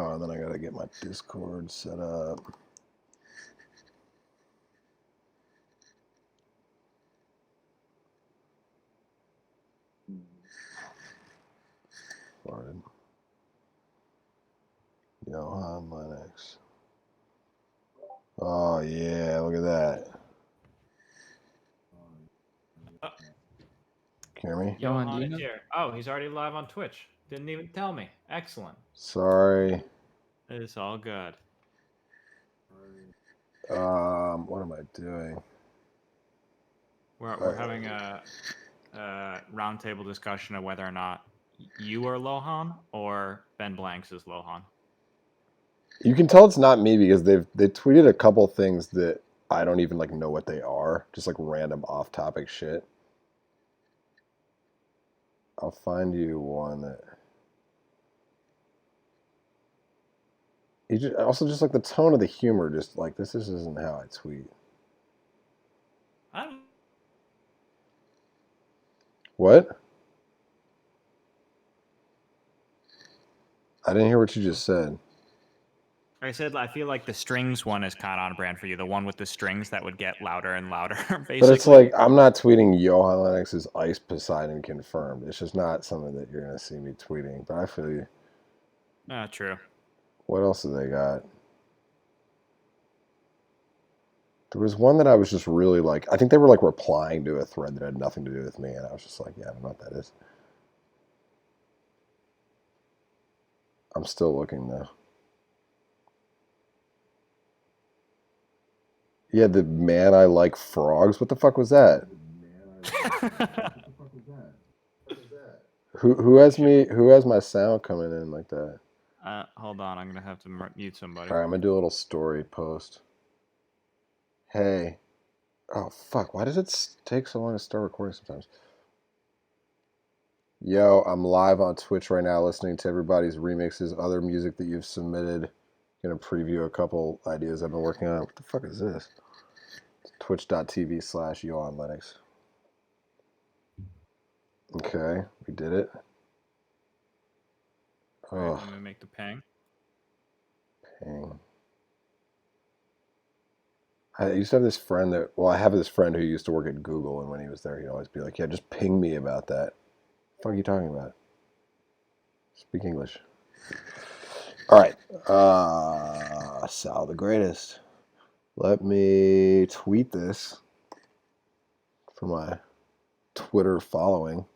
Oh, and then I gotta get my Discord set up. Farted. Johan Lennox. Oh yeah, look at that. Can you hear me? Johan is here. Oh, he's already live on Twitch. Didn't even tell me. Excellent. Sorry. It's all good. What am I doing? We're having a roundtable discussion of whether or not you are Lohan or Ben Blanks is Lohan. You can tell it's not me because they tweeted a couple things that I don't even like know what they are. Just like random off topic shit. I'll find you one that. Also just like the tone of the humor, just like this isn't how I tweet. What? I didn't hear what you just said. I said I feel like the strings one is kind of on brand for you. The one with the strings that would get louder and louder, basically. But it's like I'm not tweeting Johan Lennox's Ice Poseidon confirmed. It's just not something that you're gonna see me tweeting. But I feel you. True. What else do they got? There was one that I was just really like. I think they were like replying to a thread that had nothing to do with me, and I was just like, yeah, I don't know what that is. I'm still looking though. Yeah, the man I like frogs. What the fuck was that? Who has me? Who has my sound coming in like that? Hold on, I'm gonna have to mute somebody. All right, I'm gonna do a little story post. Hey, oh fuck! Why does it take so long to start recording sometimes? Yo, I'm live on Twitch right now, listening to everybody's remixes, other music that you've submitted. Gonna preview a couple ideas I've been working on. What the fuck is this? Twitch.tv/Johan Lennox. Okay, we did it. Right, let me make the ping. Ping. I used to have this friend that, well, I have this friend who used to work at Google, and when he was there, he'd always be like, yeah, just ping me about that. What the fuck are you talking about? Speak English. All right. Sal the Greatest. Let me tweet this for my Twitter following.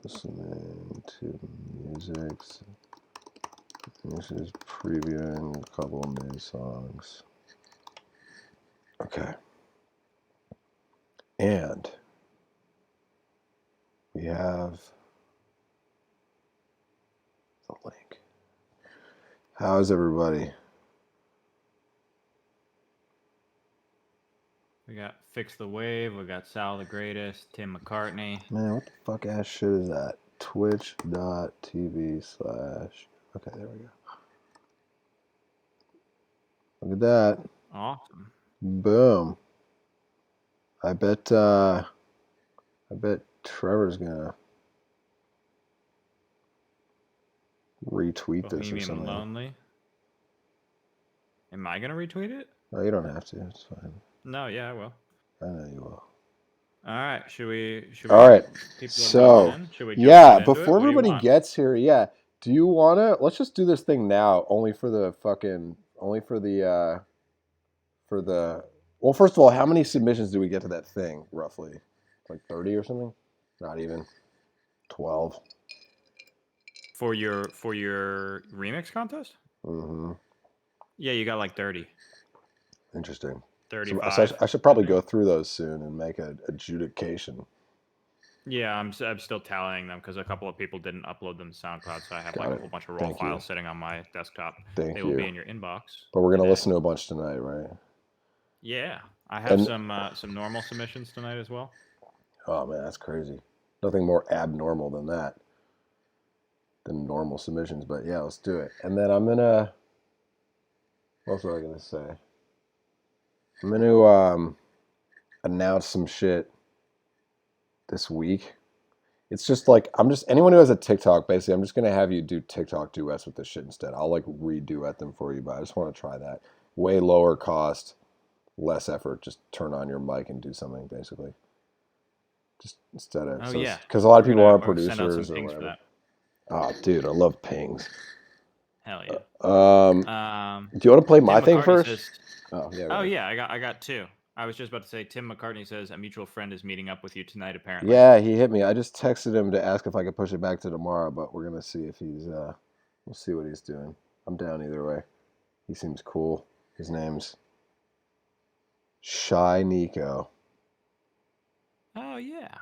Listening to music. This is previewing a couple new songs. Okay. And we have the link. How's everybody? We got Fix the Wave, we got Sal the Greatest, Tim McCartney. Man, what the fuck ass shit is that? Twitch.tv/ Okay, there we go. Look at that. Awesome. Boom. I bet Trevor's gonna retweet this or something. Lonely. Am I gonna retweet it? No, you don't have to. It's fine. No, yeah, I will. I know you will. All right, should we? All right. So should we jump yeah, before everybody gets here, yeah. Do you wanna? Let's just do this thing now. Only for the. Well, first of all, how many submissions do we get to that thing roughly? Like 30 or something? Not even. 12. For your remix contest? Mm-hmm. Yeah, you got like 30. Interesting. 35. So I should probably go through those soon and make an adjudication. Yeah, I'm still tallying them because a couple of people didn't upload them to SoundCloud, so I have a whole bunch of raw files sitting on my desktop. They will be in your inbox. But we're gonna listen to a bunch tonight, right? Yeah, I have some normal submissions tonight as well. Oh man, that's crazy. Nothing more abnormal than that. Than normal submissions, but yeah, let's do it. And then I'm gonna. What was I gonna say? I'm gonna announce some shit this week, It's just like anyone who has a TikTok, basically, I'm just gonna have you do TikTok duets with this shit instead. I'll like reduet them for you, but I just want to try that. Way lower cost, less effort. Just turn on your mic and do something, basically. Just instead of because a lot of people aren't producers or whatever. Oh, dude, I love pings. Hell yeah. Do you want to play my thing first? Yeah, I got two. I was just about to say, Tim McCartney says a mutual friend is meeting up with you tonight, apparently. Yeah, he hit me. I just texted him to ask if I could push it back to tomorrow, but we're going to see if he's, we'll see what he's doing. I'm down either way. He seems cool. His name's Shy Nico. Oh, yeah.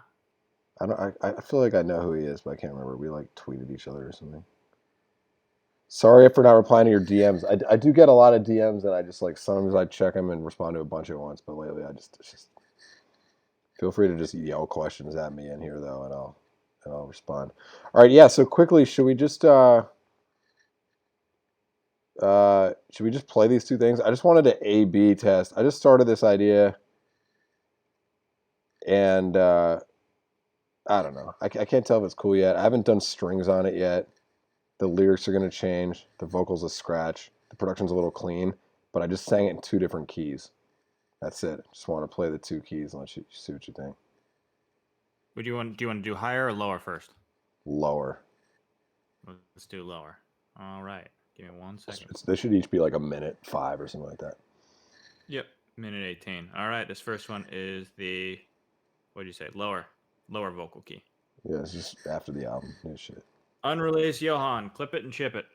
I feel like I know who he is, but I can't remember. We like tweeted each other or something. Sorry for not replying to your DMs. I do get a lot of DMs, and I just like sometimes I check them and respond to a bunch at once. But lately, it's just feel free to just yell questions at me in here though, and I'll respond. All right, yeah. So quickly, should we just play these two things? I just wanted to A/B test. I just started this idea, and I don't know. I can't tell if it's cool yet. I haven't done strings on it yet. The lyrics are going to change. The vocals a scratch. The production's a little clean, but I just sang it in two different keys. That's it. Just want to play the two keys and let you see what you think. Do you want to do higher or lower first? Lower. Let's do lower. All right. Give me 1 second. They should each be like a minute 5 or something like that. Yep, minute 18. All right. This first one is the what do you say? Lower vocal key. Yeah, it's just after the album. New shit. Unreleased Johan. Clip it and chip it.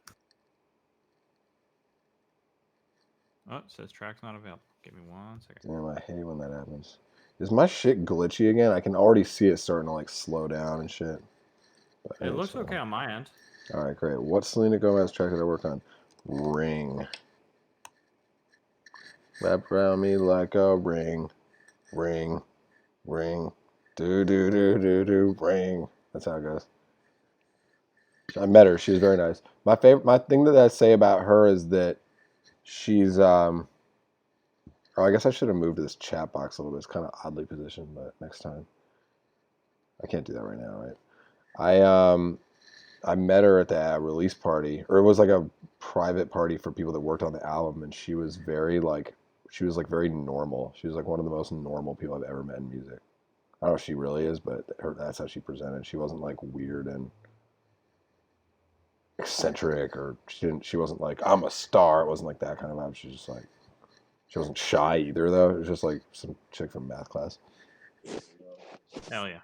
Oh, it says track's not available. Give me 1 second. Damn, I hate when that happens. Is my shit glitchy again? I can already see it starting to like slow down and shit. But it looks okay on my end. All right, great. What Selena Gomez track did I work on? Ring. Wrap around me like a ring. Ring. Ring. Do, do, do, do, do, ring. That's how it goes. I met her. She was very nice. My thing that I say about her is that she's oh, I guess I should have moved to this chat box a little bit. It's kind of oddly positioned, but next time. I can't do that right now, right? I met her at the release party, or it was like a private party for people that worked on the album, and she was very very normal. She was like one of the most normal people I've ever met in music. I don't know if she really is, but that's how she presented. She wasn't like weird and eccentric, or she wasn't like I'm a star. It wasn't like that kind of vibe. She was just like, she wasn't shy either though. It was just like some chick from math class. Hell yeah.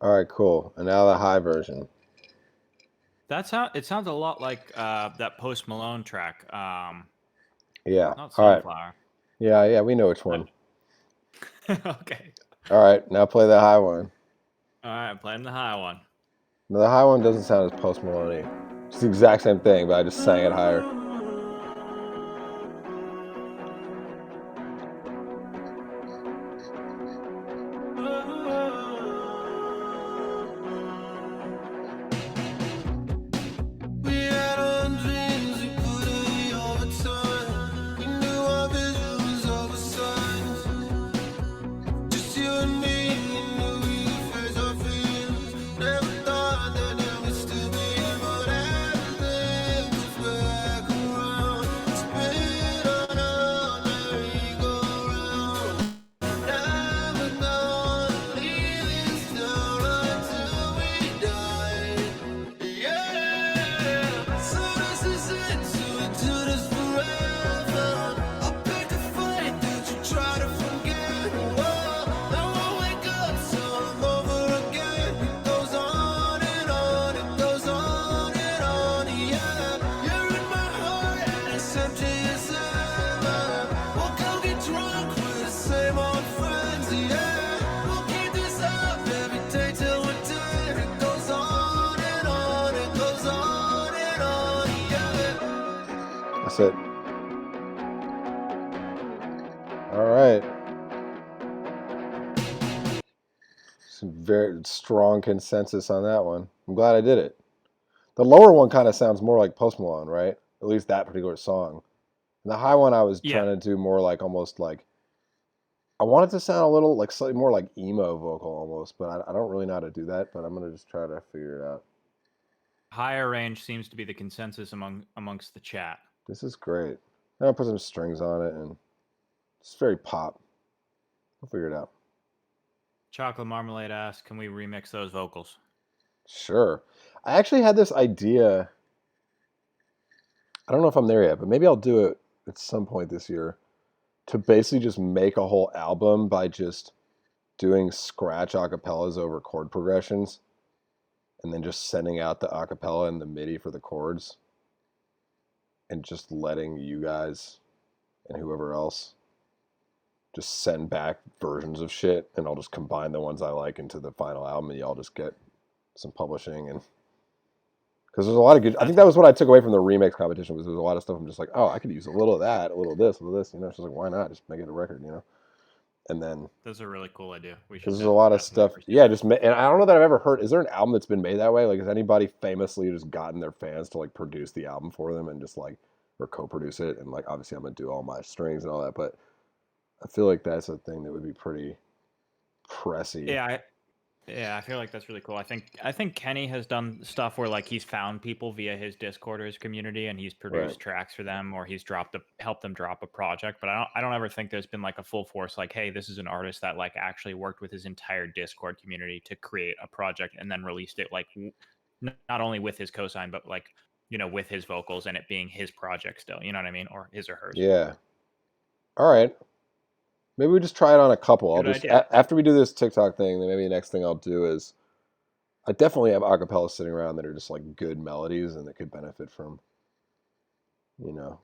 All right, cool. And now the high version. That's how it sounds a lot like that Post Malone track. Yeah. Not Sunflower. Right. Yeah, we know which one. Okay. All right, now play the high one. All right, I'm playing the high one. No, the high one doesn't sound as Post Malone-y. It's the exact same thing, but I just sang it higher. That's it. All right. Some very strong consensus on that one. I'm glad I did it. The lower one kind of sounds more like Post Malone, right? At least that particular song. And the high one I was trying to do more like almost like I want it to sound a little like slightly more like emo vocal almost, but I don't really know how to do that. But I'm gonna just try to figure it out. Higher range seems to be the consensus amongst the chat. This is great. I'm gonna put some strings on it, and it's very pop. We'll figure it out. Chocolate Marmalade asks, "Can we remix those vocals?" Sure. I actually had this idea. I don't know if I'm there yet, but maybe I'll do it at some point this year to basically just make a whole album by just doing scratch acapellas over chord progressions and then just sending out the acapella and the MIDI for the chords and just letting you guys and whoever else just send back versions of shit, and I'll just combine the ones I like into the final album, and y'all just get some publishing. And because there's a lot of good, I think that was what I took away from the remix competition, was there's a lot of stuff I'm just like, oh, I could use a little of that, a little of this, you know. It's just like, why not just make it a record, you know? And then that's a really cool idea. We should. Because there's a lot of stuff. Yeah, and I don't know that I've ever heard. Is there an album that's been made that way? Like, has anybody famously just gotten their fans to like produce the album for them and just like or co-produce it? And like, obviously, I'm gonna do all my strings and all that, but I feel like that's a thing that would be pretty pressy. Yeah, I feel like that's really cool. I think Kenny has done stuff where like he's found people via his Discord or his community, and he's produced tracks for them, or he's helped them drop a project. But I don't ever think there's been like a full force like, hey, this is an artist that like actually worked with his entire Discord community to create a project and then released it like not only with his cosign, but like, you know, with his vocals and it being his project still. You know what I mean? Or his or hers. Yeah. All right. Maybe we just try it on a couple. I'll just after we do this TikTok thing, then maybe the next thing I'll do is I definitely have acapellas sitting around that are just like good melodies and that could benefit from, you know.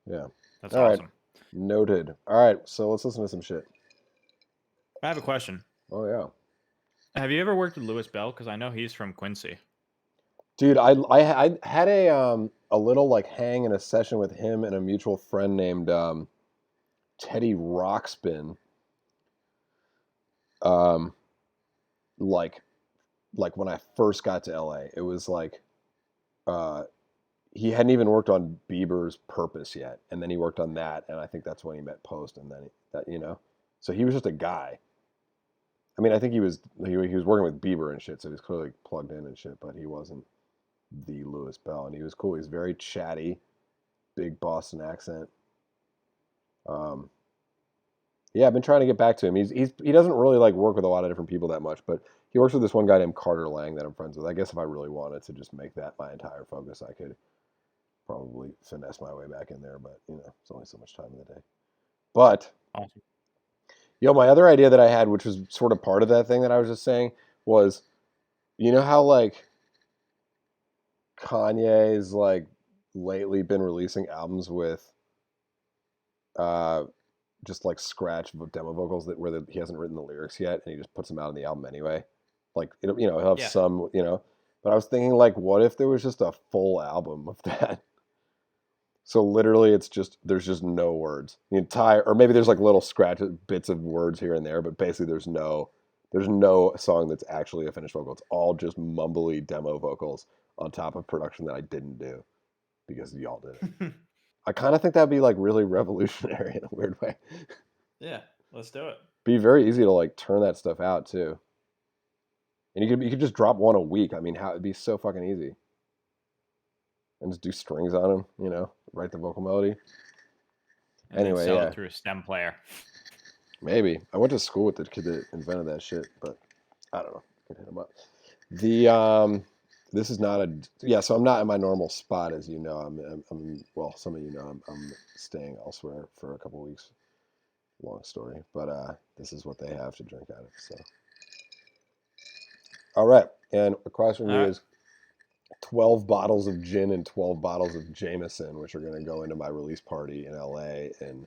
Yeah. That's awesome. Right. Noted. All right, so let's listen to some shit. I have a question. Oh yeah. Have you ever worked with Louis Bell? Because I know he's from Quincy. Dude, I had a little like hang in a session with him and a mutual friend named Teddy Rockspin. Like when I first got to LA, it was like he hadn't even worked on Bieber's Purpose yet, and then he worked on that, and I think that's when he met Post, and then that, you know, so he was just a guy. I mean, I think he was working with Bieber and shit, so he's clearly plugged in and shit, but he wasn't the Louis Bell, and he was cool. He's very chatty, big Boston accent. Yeah, I've been trying to get back to him. He doesn't really like work with a lot of different people that much, but he works with this one guy named Carter Lang that I'm friends with. I guess if I really wanted to just make that my entire focus, I could probably finesse my way back in there, but you know, it's only so much time in the day. But awesome. Yo, my other idea that I had, which was sort of part of that thing that I was just saying, was, you know how like Kanye's like lately been releasing albums with just like scratch demo vocals where he hasn't written the lyrics yet, and he just puts them out on the album anyway. Like, you know, he'll have some, you know. But I was thinking, like, what if there was just a full album of that? So literally, there's just no words. The entire, or maybe there's like little scratch bits of words here and there, but basically there's no song that's actually a finished vocal. It's all just mumbly demo vocals on top of production that I didn't do because y'all did it. I kind of think that'd be like really revolutionary in a weird way. Yeah, let's do it. Be very easy to like turn that stuff out too. And you could just drop one a week. I mean, it'd be so fucking easy. And just do strings on them, you know, write the vocal melody. And anyway, sell it through a stem player. Maybe. I went to school with the kid that invented that shit, but I don't know. I can hit him up. This is not so I'm not in my normal spot, as you know. I'm well, some of you know I'm staying elsewhere for a couple weeks. Long story, but this is what they have to drink out of. So, all right, and across from you is 12 bottles of gin and 12 bottles of Jameson, which are going to go into my release party in LA in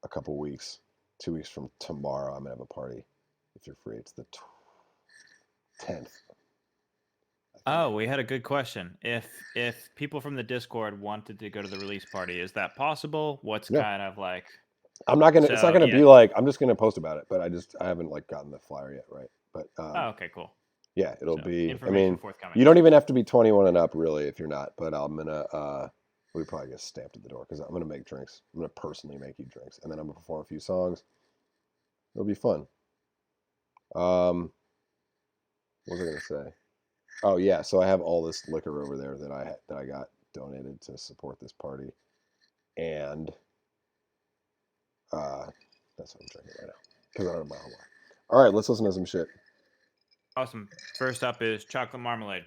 a couple weeks. 2 weeks from tomorrow, I'm going to have a party. If you're free, it's the 10th. Oh, we had a good question. If people from the Discord wanted to go to the release party, is that possible? What's Yeah. kind of like? I'm not gonna. It's not So gonna yeah. be like I'm just gonna post about it, but I haven't like gotten the flyer yet, right? But Oh, okay, cool. yeah, it'll So be. I information mean, forthcoming. you don't even have to be 21 and up really if you're not. But I'm gonna. We probably get stamped at the door because I'm gonna make drinks. I'm gonna personally make you drinks, and then I'm gonna perform a few songs. It'll be fun. What was I gonna say? Oh yeah, so I have all this liquor over there that I got donated to support this party, and that's what I'm drinking right now because I don't have my own wine. All right, let's listen to some shit. Awesome. First up is chocolate marmalade.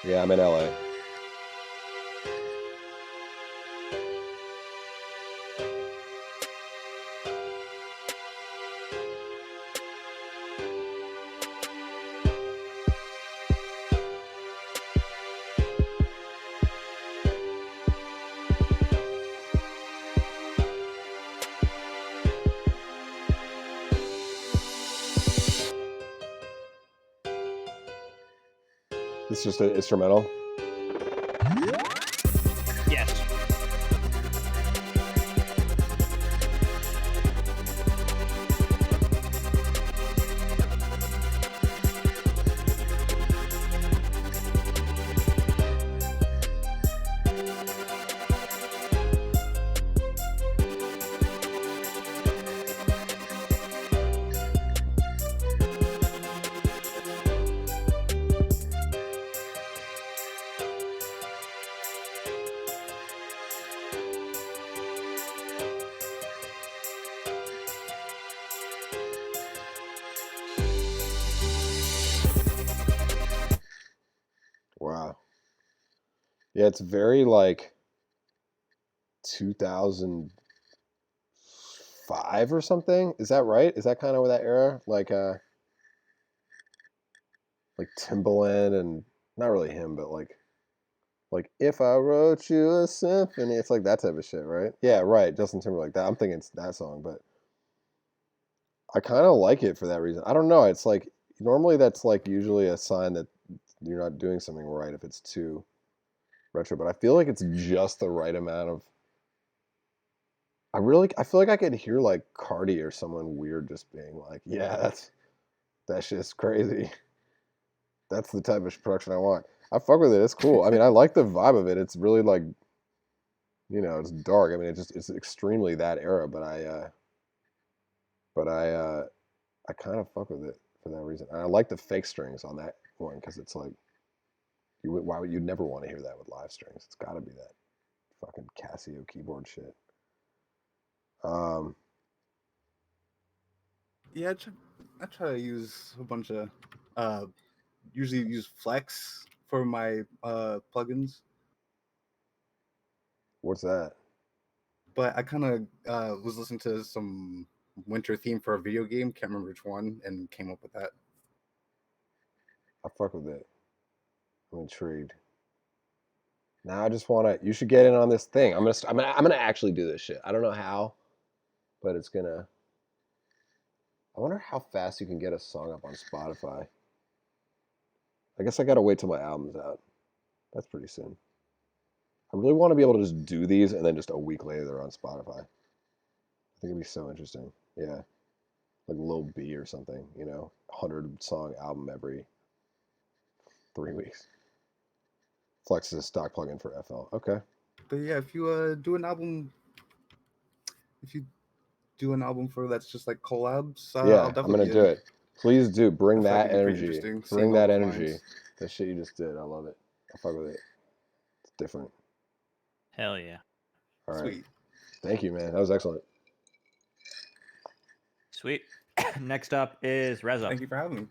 Yeah, I'm in LA. It's just an instrumental. Yes. Wow. Yeah, it's very like 2005 or something. Is that right? Is that kind of that era? Like Timbaland and not really him, but like if I wrote you a symphony, it's like that type of shit, right? Yeah, right. Justin Timberlake. That I'm thinking it's that song, but I kind of like it for that reason. I don't know. It's like normally that's like usually a sign that you're not doing something right if it's too retro, but I feel like it's just the right amount of. I feel like I could hear like Cardi or someone weird just being like, yeah, that shit's crazy. That's the type of production I want. I fuck with it. It's cool. I mean, I like the vibe of it. It's really like, it's dark. I mean, it's extremely that era, but I kind of fuck with it for that reason. And I like the fake strings on that one because it's like why would you never want to hear that with live strings? It's got to be that fucking Casio keyboard shit. Um, Yeah, I try to use a bunch of uh usually use Flex for my plugins, what's that? but I kind of was listening to some winter theme for a video game, can't remember which one, and came up with that. I fuck with it. I'm intrigued. Now I just want to. You should get in on this thing. I'm gonna actually do this shit. I don't know how, but it's gonna. I wonder how fast you can get a song up on Spotify. I guess I gotta wait till my album's out. That's pretty soon. I really want to be able to just do these and then just a week later they're on Spotify. I think it'd be so interesting. Yeah, like Lil B or something. 100-song album every 3 weeks. Flex is a stock plugin for FL. Okay. But yeah, if you do an album for that's just like collabs, I'll Yeah, I'm definitely gonna be do in. it. Please do. Bring I feel like that it'd be pretty energy. interesting seeing Bring all that those energy. lines. That shit you just did. I love it. I fuck with it. It's different. Hell yeah. All right. Sweet. Thank you, man. That was excellent. Sweet. Next up is Reza. Thank you for having me.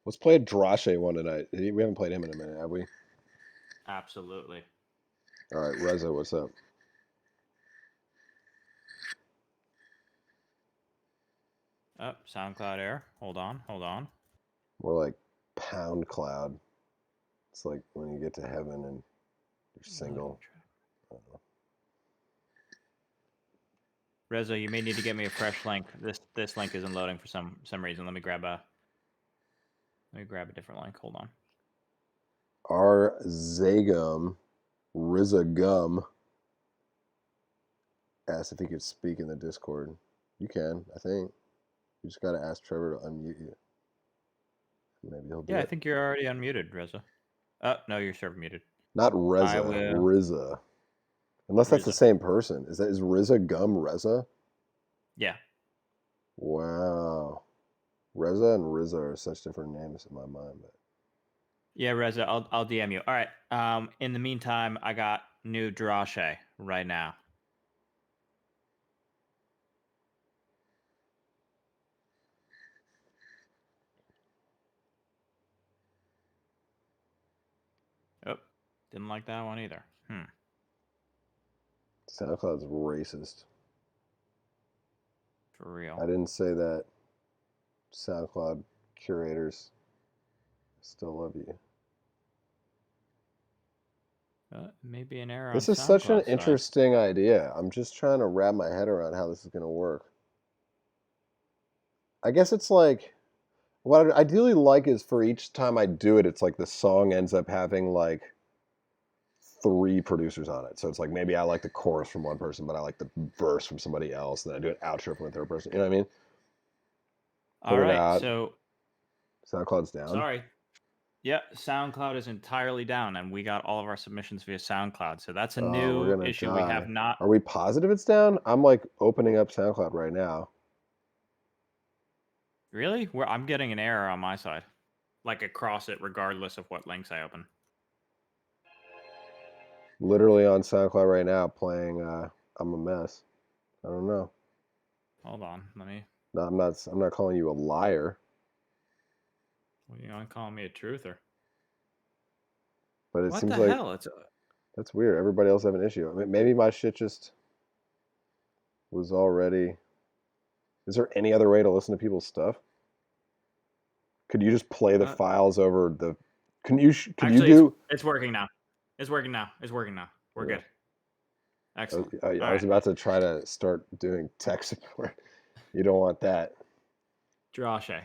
Let's play a Drache one tonight. We haven't played him in a minute, have we? Absolutely. All right, Reza, what's up? Oh, SoundCloud error. Hold on. More like pound cloud. It's like when you get to heaven and you're single. I don't know. Reza, you may need to get me a fresh link. This link isn't loading for some reason. Let me grab a different link. Hold on. R Zagum Rizagum asked if he could speak in the Discord. You can, I think. You just gotta ask Trevor to unmute you. Maybe he'll do it. Yeah, I think you're already unmuted, Reza. No, you're server muted. Not I Reza, will. Riza. Unless that's the Riza. same person. Is Riza Gum Reza? Yeah. Wow. Reza and Riza are such different names in my mind. But Yeah, Reza, I'll DM you. All right. In the meantime, I got new Drashe right now. Oh, didn't like that one either. SoundCloud's racist. For real. I didn't say that. SoundCloud curators still love you. Maybe an error. This on is such an SoundCloud side. interesting idea. I'm just trying to wrap my head around how this is going to work. I guess it's like, what I'd ideally like is for each time I do it, it's like the song ends up having like 3 producers on it. So it's like maybe I like the chorus from one person, but I like the verse from somebody else, and then I do an outro from a third person. You know what I mean? All right. So SoundCloud's down. sorry. Yeah, SoundCloud is entirely down, and we got all of our submissions via SoundCloud. So that's a We're new gonna issue. die. We have not. Are we positive it's down? I'm like opening up SoundCloud right now. Really? I'm getting an error on my side, like across it, regardless of what links I open. Literally on SoundCloud right now, playing "I'm a Mess." I don't know. Hold on, let me. No, I'm not calling you a liar. Well, you gonna call me a truther? But it What seems the like hell? that's weird. Everybody else have an issue. I mean, maybe my shit just was already. Is there any other way to listen to people's stuff? Could you just play the files over the? Can you do? It's working now. It's working now. We're good. Excellent. I was about to try to start doing tech support. You don't want that. Drashe.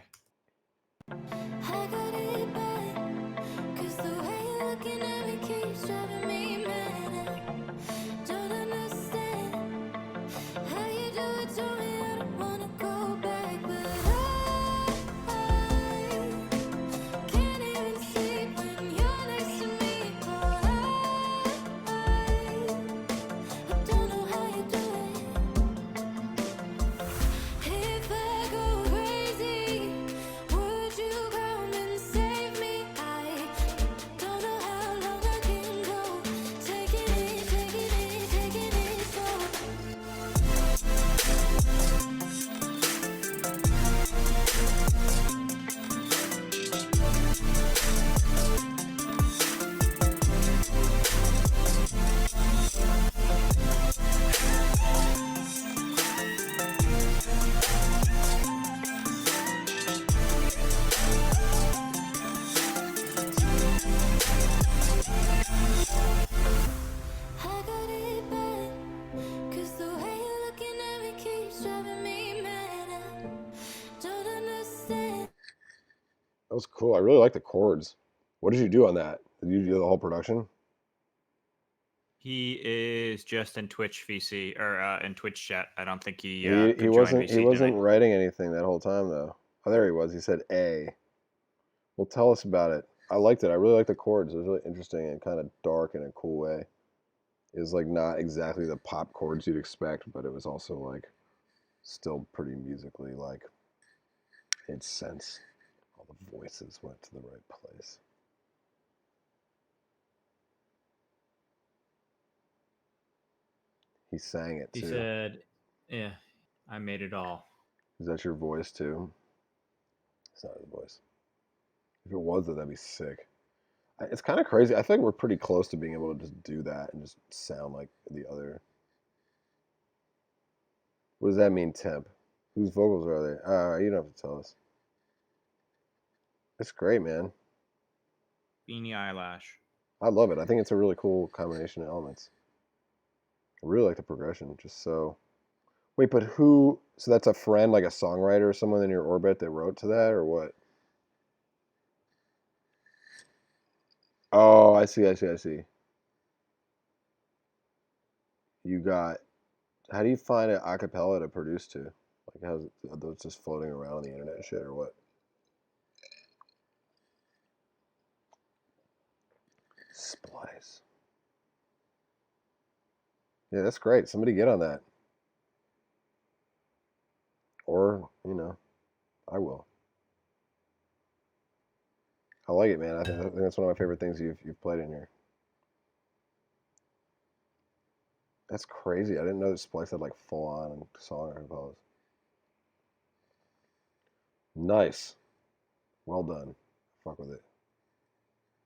That was cool. I really like the chords. What did you do on that? Did you do the whole production? He is just in Twitch VC or in Twitch chat. I don't think he wasn't VC tonight. writing anything that whole time though. Oh, there he was. He said A. Well, tell us about it. I liked it. I really liked the chords. It was really interesting and kind of dark in a cool way. It was like not exactly the pop chords you'd expect, but it was also like still pretty musically like made sense. All the voices went to the right place. He sang it too. He said, "Yeah, I made it all." Is that your voice too? It's not his voice. If it was, that'd be sick. It's kind of crazy. I think we're pretty close to being able to just do that and just sound like the other. What does that mean, temp? Whose vocals are they? You don't have to tell us. It's great, man. Beanie Eyelash. I love it. I think it's a really cool combination of elements. I really like the progression. Just so. Wait, but who? So that's a friend, like a songwriter or someone in your orbit that wrote to that, or what? Oh, I see. You got. How do you find an acapella to produce to? Like, how's it, are those just floating around on the internet and shit, or what? Splice. Yeah, that's great. Somebody get on that. Or, I will. I like it, man. I think that's one of my favorite things you've played in here. That's crazy. I didn't know that Splice had like full on song acapellas. Nice. Well done. Fuck with it.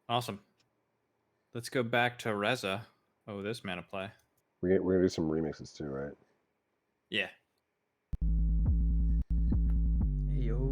Awesome. Let's go back to Reza. Oh, this man of play. We're gonna do some remixes too, right? Yeah. Hey, yo.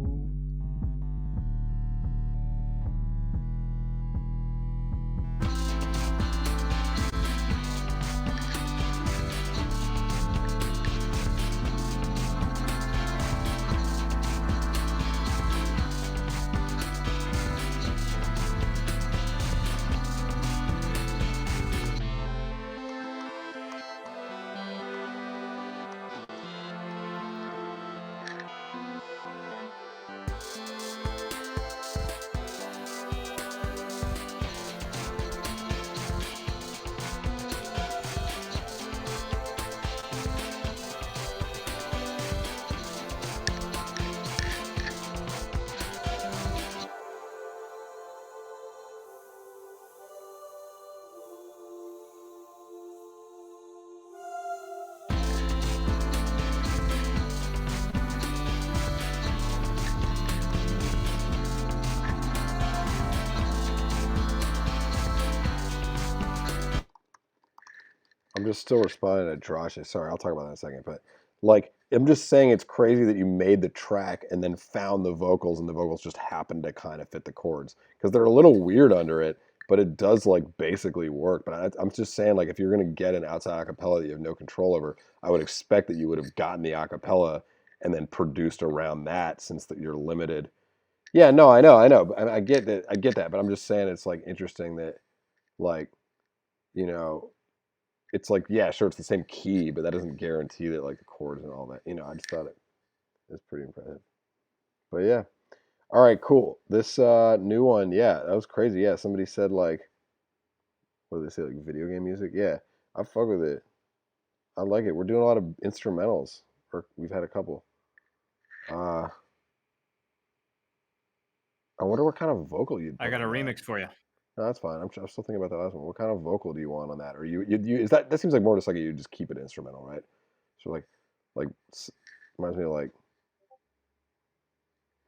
I'm just still responding to Josh. Sorry, I'll talk about that in a second. But like, I'm just saying it's crazy that you made the track and then found the vocals, and the vocals just happened to kind of fit the chords because they're a little weird under it, but it does like basically work. But I'm just saying, like, if you're gonna get an outside acapella that you have no control over, I would expect that you would have gotten the acapella and then produced around that, since that you're limited. Yeah, no, I know. I get that. I get that. But I'm just saying it's like interesting that, like, you know it's like, yeah, sure, it's the same key, but that doesn't guarantee that like the chords and all that. I just thought it was pretty impressive. But yeah, all right, cool. This new one, yeah, that was crazy. Yeah, somebody said like, what did they say, like video game music? Yeah, I fuck with it. I like it. We're doing a lot of instrumentals, or we've had a couple. I wonder what kind of vocal you'd put I got a on that. remix for you. No, that's fine. I'm still thinking about the last one. What kind of vocal do you want on that? Or you is that seems like more just like you just keep it instrumental, right? So like reminds me of like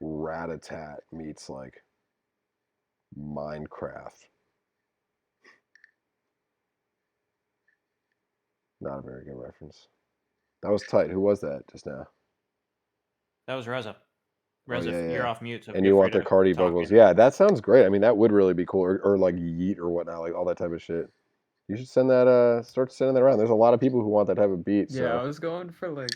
Rat-a-tat meets like Minecraft. Not a very good reference. That was tight. Who was that just now? That was Reza. Oh Reza, yeah, you're yeah. off mute, so And feel you free want the to Cardi talk vocals? in. Yeah, that sounds great. I mean, that would really be cool. Or like Yeet or whatnot, like all that type of shit. You should send that. Start sending that around. There's a lot of people who want that type of beat. Yeah, So I was going for like.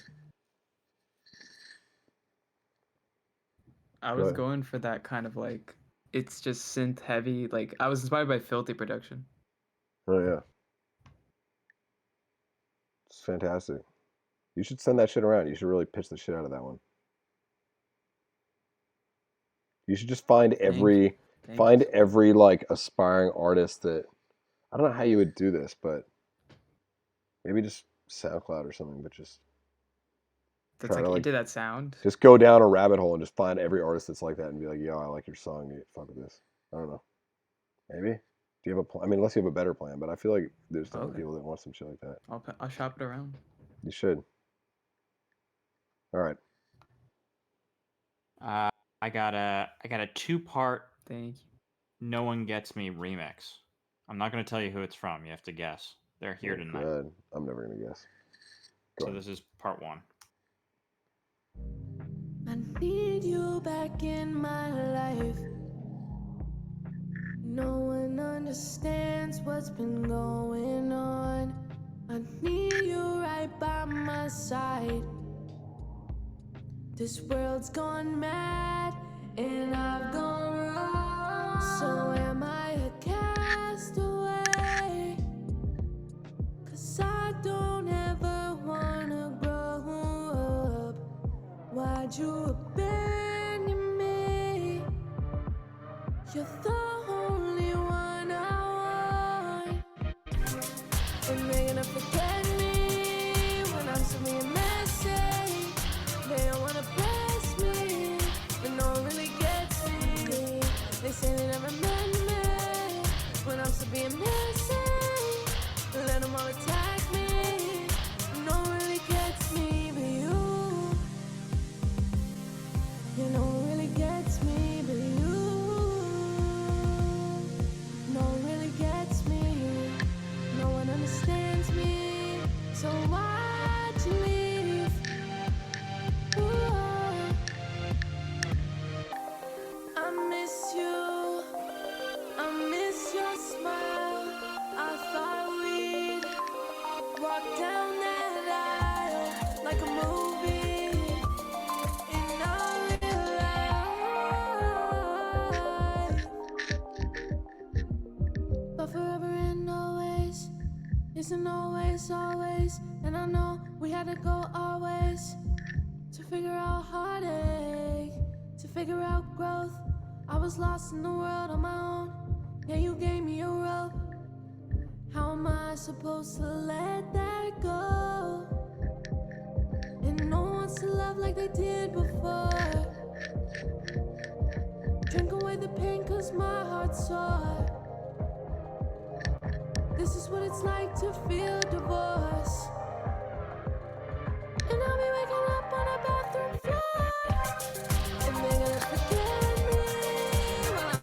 I go was ahead. going for that kind of like. It's just synth heavy. Like, I was inspired by Filthy production. Oh yeah, it's fantastic. You should send that shit around. You should really pitch the shit out of that one. You should just find Thank you. find every like aspiring artist that, I don't know how you would do this, but maybe just SoundCloud or something, but just That's try like to like into that sound. just go down a rabbit hole and just find every artist that's like that and be like, yo, I like your song. You fuck with this. I don't know. Maybe. Do you have a plan? I mean, unless you have a better plan, but I feel like there's definitely Okay. people that want some shit like that. I'll shop it around. You should. All right. I got a 2-part Thank you. No One Gets Me remix. I'm not going to tell you who it's from. You have to guess. They're here tonight. Good. I'm never gonna guess. Go So ahead. this is part 1. I need you back in my life. No one understands what's been going on. I need you right by my side. This world's gone mad and I've gone wrong. So am I a castaway? 'Cause I don't ever wanna grow up. Why'd you abandon me? You're the only one I want. And they're gonna forget me when I'm sending a message. They don't wanna press me, but no one really gets me. They say they never meant me when I'm still being missing. Let them all attack me. No one really gets me but you. You know what really gets me but you. No one really gets me. No one understands me. So why'd you leave? Ooh, I miss you. I miss your smile. I thought we'd walk down that aisle like a movie in our real life. But forever and always isn't always. And I know we had to go always to figure out heartache, to figure out growth. I was lost in the world on my own. Yeah, you gave me a rope. How am I supposed to let that go? And no one wants to love like they did before. Drink away the pain 'cause my heart's sore. This is what it's like to feel divorce. And I'll be waking up on a bathroom floor. And they're gonna forget me when I'm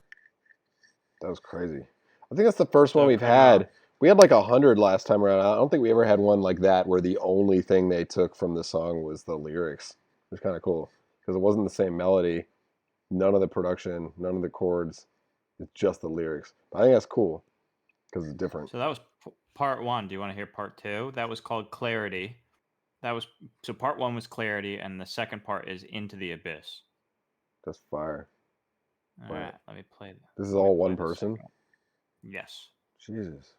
That was crazy. I think that's the first one So we've coming had. up. We had like 100 last time around. I don't think we ever had one like that where the only thing they took from the song was the lyrics. It was kind of cool because it wasn't the same melody, none of the production, none of the chords. It's just the lyrics. But I think that's cool because it's different. So that was part one. Do you want to hear part two? That was called Clarity. So part one was Clarity, and the second part is Into the Abyss. That's fire. All Right. right, let me play. This is let me all play one the person? second one. Yes, Jesus.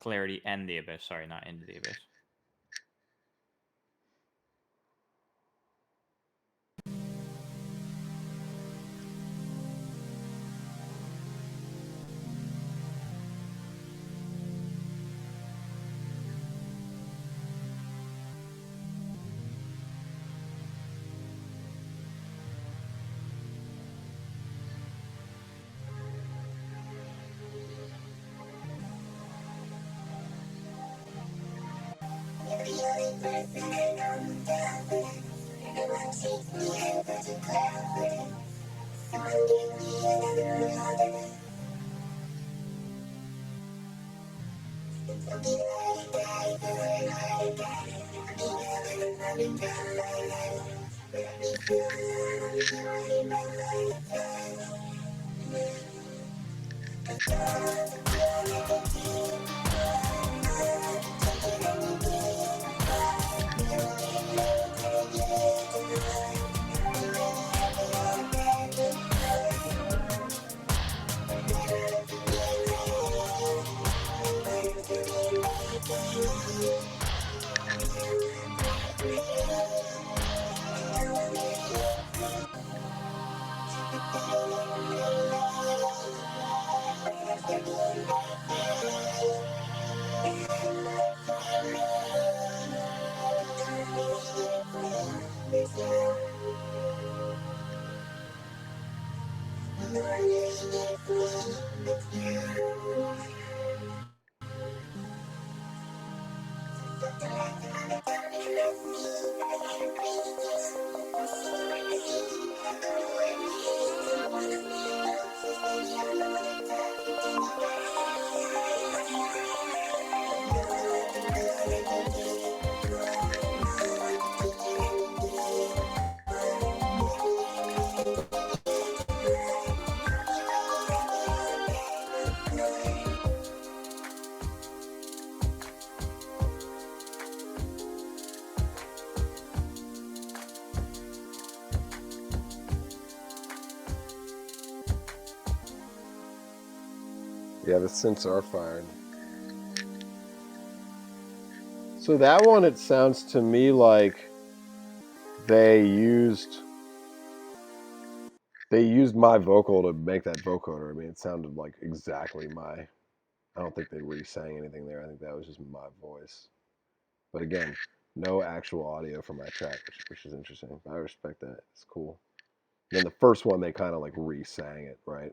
Clarity and the Abyss. Sorry, not Into the Abyss. Yeah, the synths are firing. So that one, it sounds to me like they used my vocal to make that vocoder. I mean, it sounded like exactly my. I don't think they re-sang anything there. I think that was just my voice. But again, no actual audio for my track, which is interesting. I respect that. It's cool. And then the first one, they kind of like re-sang it, right?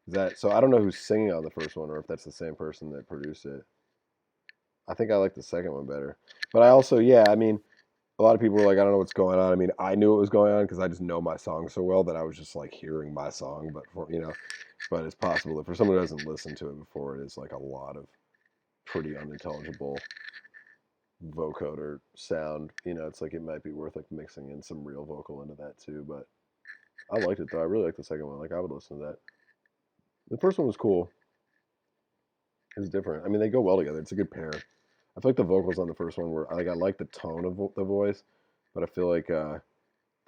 Is that so? I don't know who's singing on the first one, or if that's the same person that produced it. I think I like the second one better. But I also, yeah, I mean, a lot of people were like, I don't know what's going on. I mean, I knew what was going on because I just know my song so well that I was just like hearing my song. But but it's possible that for someone who hasn't listened to it before, it is like a lot of pretty unintelligible vocoder sound. It's like it might be worth like mixing in some real vocal into that too. But I liked it though. I really liked the second one. Like I would listen to that. The first one was cool. It's different. I mean, they go well together. It's a good pair. I feel like the vocals on the first one were like I like the tone of the voice, but I feel like the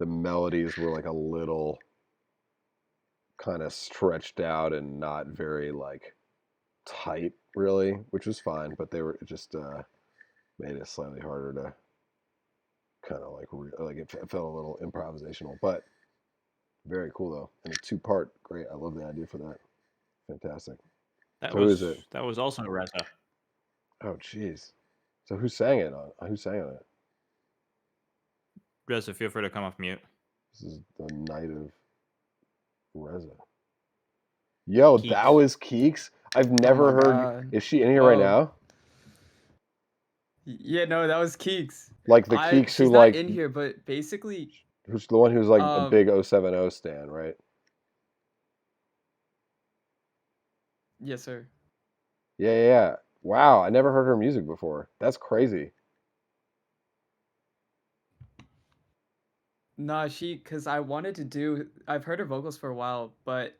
melodies were like a little kind of stretched out and not very like tight, really, which was fine. But they were it just made it slightly harder to kind of like it felt a little improvisational, but very cool though. And a two-part, great. I love the idea for that. Fantastic. That So who is it? That was also Reza. Oh, jeez. So who sang it on? Who sang on it? Reza, feel free to come off mute. This is the night of Reza. Yo, Keeks. that was Keeks. I've never my heard. God. Is she in here right Whoa. now? Yeah, no, that was Keeks. Like the Keeks She's who not like in here, but basically, who's the one who's like a Um, big 070 stan, right? yes, sir. Yeah. Wow, I never heard her music before. That's crazy. Nah, because I wanted to do. I've heard her vocals for a while, but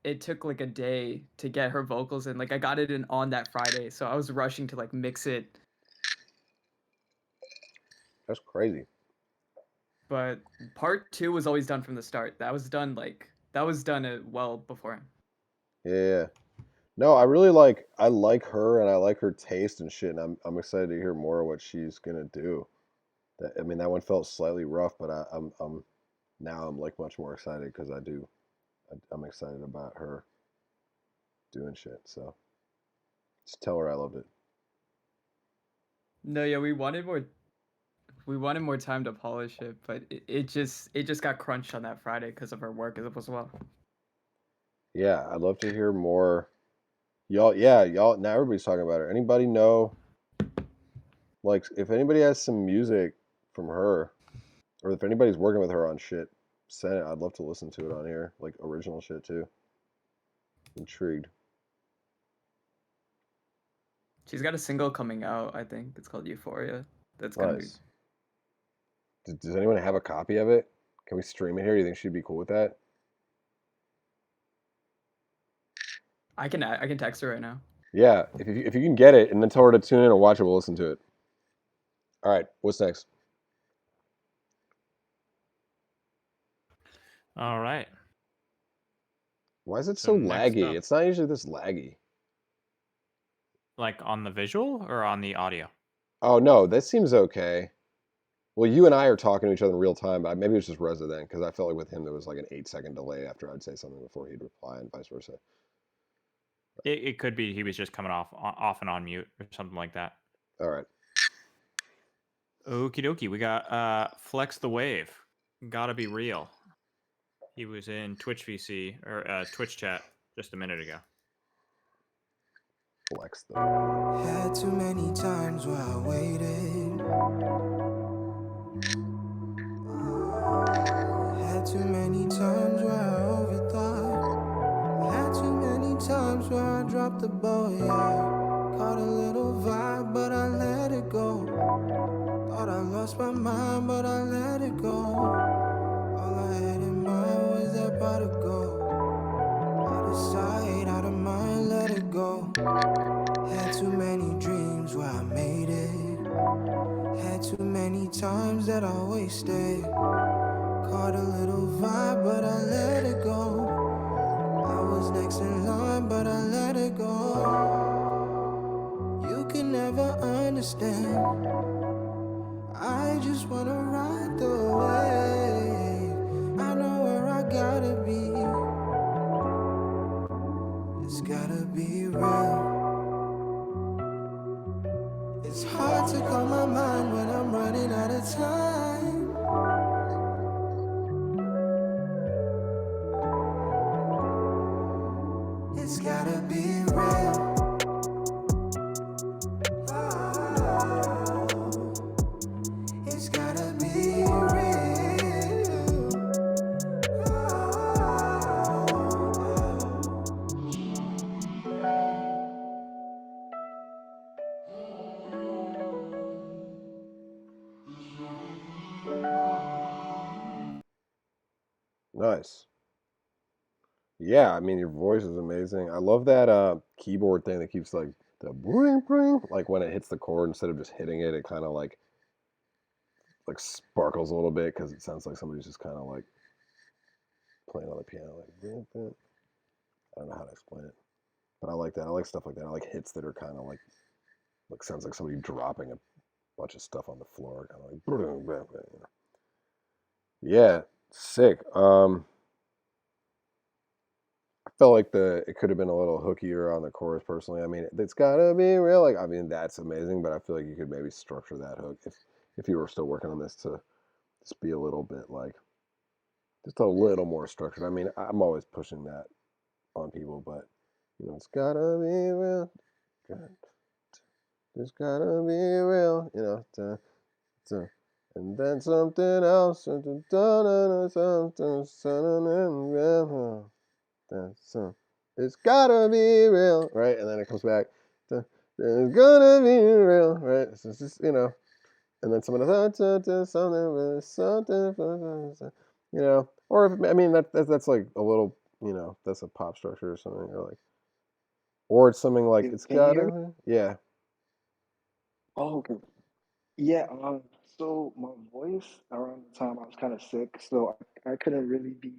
it took like a day to get her vocals in. Like I got it in on that Friday, so I was rushing to like mix it. That's crazy. But part 2 was always done from the start. That was done well beforehand. Yeah. No, I like her and I like her taste and shit, and I'm excited to hear more of what she's gonna do. I mean, that one felt slightly rough, but I'm now I'm like much more excited because I'm excited about her doing shit. So just tell her I loved it. No, yeah, we wanted more time to polish it, but it just got crunched on that Friday because of her work as well. Yeah, I'd love to hear more. Y'all. Now everybody's talking about her. Anybody know? Like, if anybody has some music from her, or if anybody's working with her on shit, send it. I'd love to listen to it on here, like original shit too. Intrigued. She's got a single coming out, I think. It's called Euphoria. That's gonna be. Nice. Does anyone have a copy of it? Can we stream it here? You think she'd be cool with that? I can text her right now. Yeah, if you can get it, and then tell her to tune in and watch it, we'll listen to it. All right, what's next? All right. Why is it So so next laggy? up- It's not usually this laggy. Like on the visual or on the audio? Oh no, that seems okay. Well, you and I are talking to each other in real time, but maybe it's just Reza then, because I felt like with him there was like an 8-second delay after I'd say something before he'd reply, and vice versa. It could be he was just coming off and on mute or something like that. All right. Okie dokie. We got Flex the Wave. Gotta be real. He was in Twitch VC or Twitch chat just a minute ago. Flex the. Had too many times where I waited. Had too many times where I overthought. Had too many times where I dropped the ball, yeah. Caught a little vibe, but I let it go. Thought I lost my mind, but I let it go. All I had in mind was that prodigal. Out of sight, out of mind, let it go. Had too many dreams where I made it. Had too many times that I wasted. Caught a little vibe, but I let it go. I was next in line, It's gotta be real. It's hard to calm my mind when I'm running out of time. It's gotta be real. It's gotta be real. Nice. Yeah, I mean your voice is amazing. I love that keyboard thing that keeps like the bring bring, like when it hits the chord instead of just hitting it, it kind of like sparkles a little bit because it sounds like somebody's just kind of like playing on the piano, like "Bing, bing." I don't know how to explain it, but I like that. I like stuff like that. I like hits that are kind of like sounds like somebody dropping a bunch of stuff on the floor, kind of like "Bing, bing, bing," you know. Yeah, sick. I felt like it could have been a little hookier on the chorus personally. I mean, it's gotta be real. Like, I mean, that's amazing, but I feel like you could maybe structure that hook if you were still working on this to just be a little bit like just a little more structured. I mean, I'm always pushing that on people, but you know, it's gotta be real. It's gotta be real. You know, and then something else. It's gotta be real, right? And then it comes back. It's gonna be real, right? It's just and then somebody something, or if, I mean that's like a little, that's a pop structure or something, or it's something like it's Can you hear me? gotta, yeah. Oh, okay. Yeah, so my voice around the time I was kind of sick, so I couldn't really be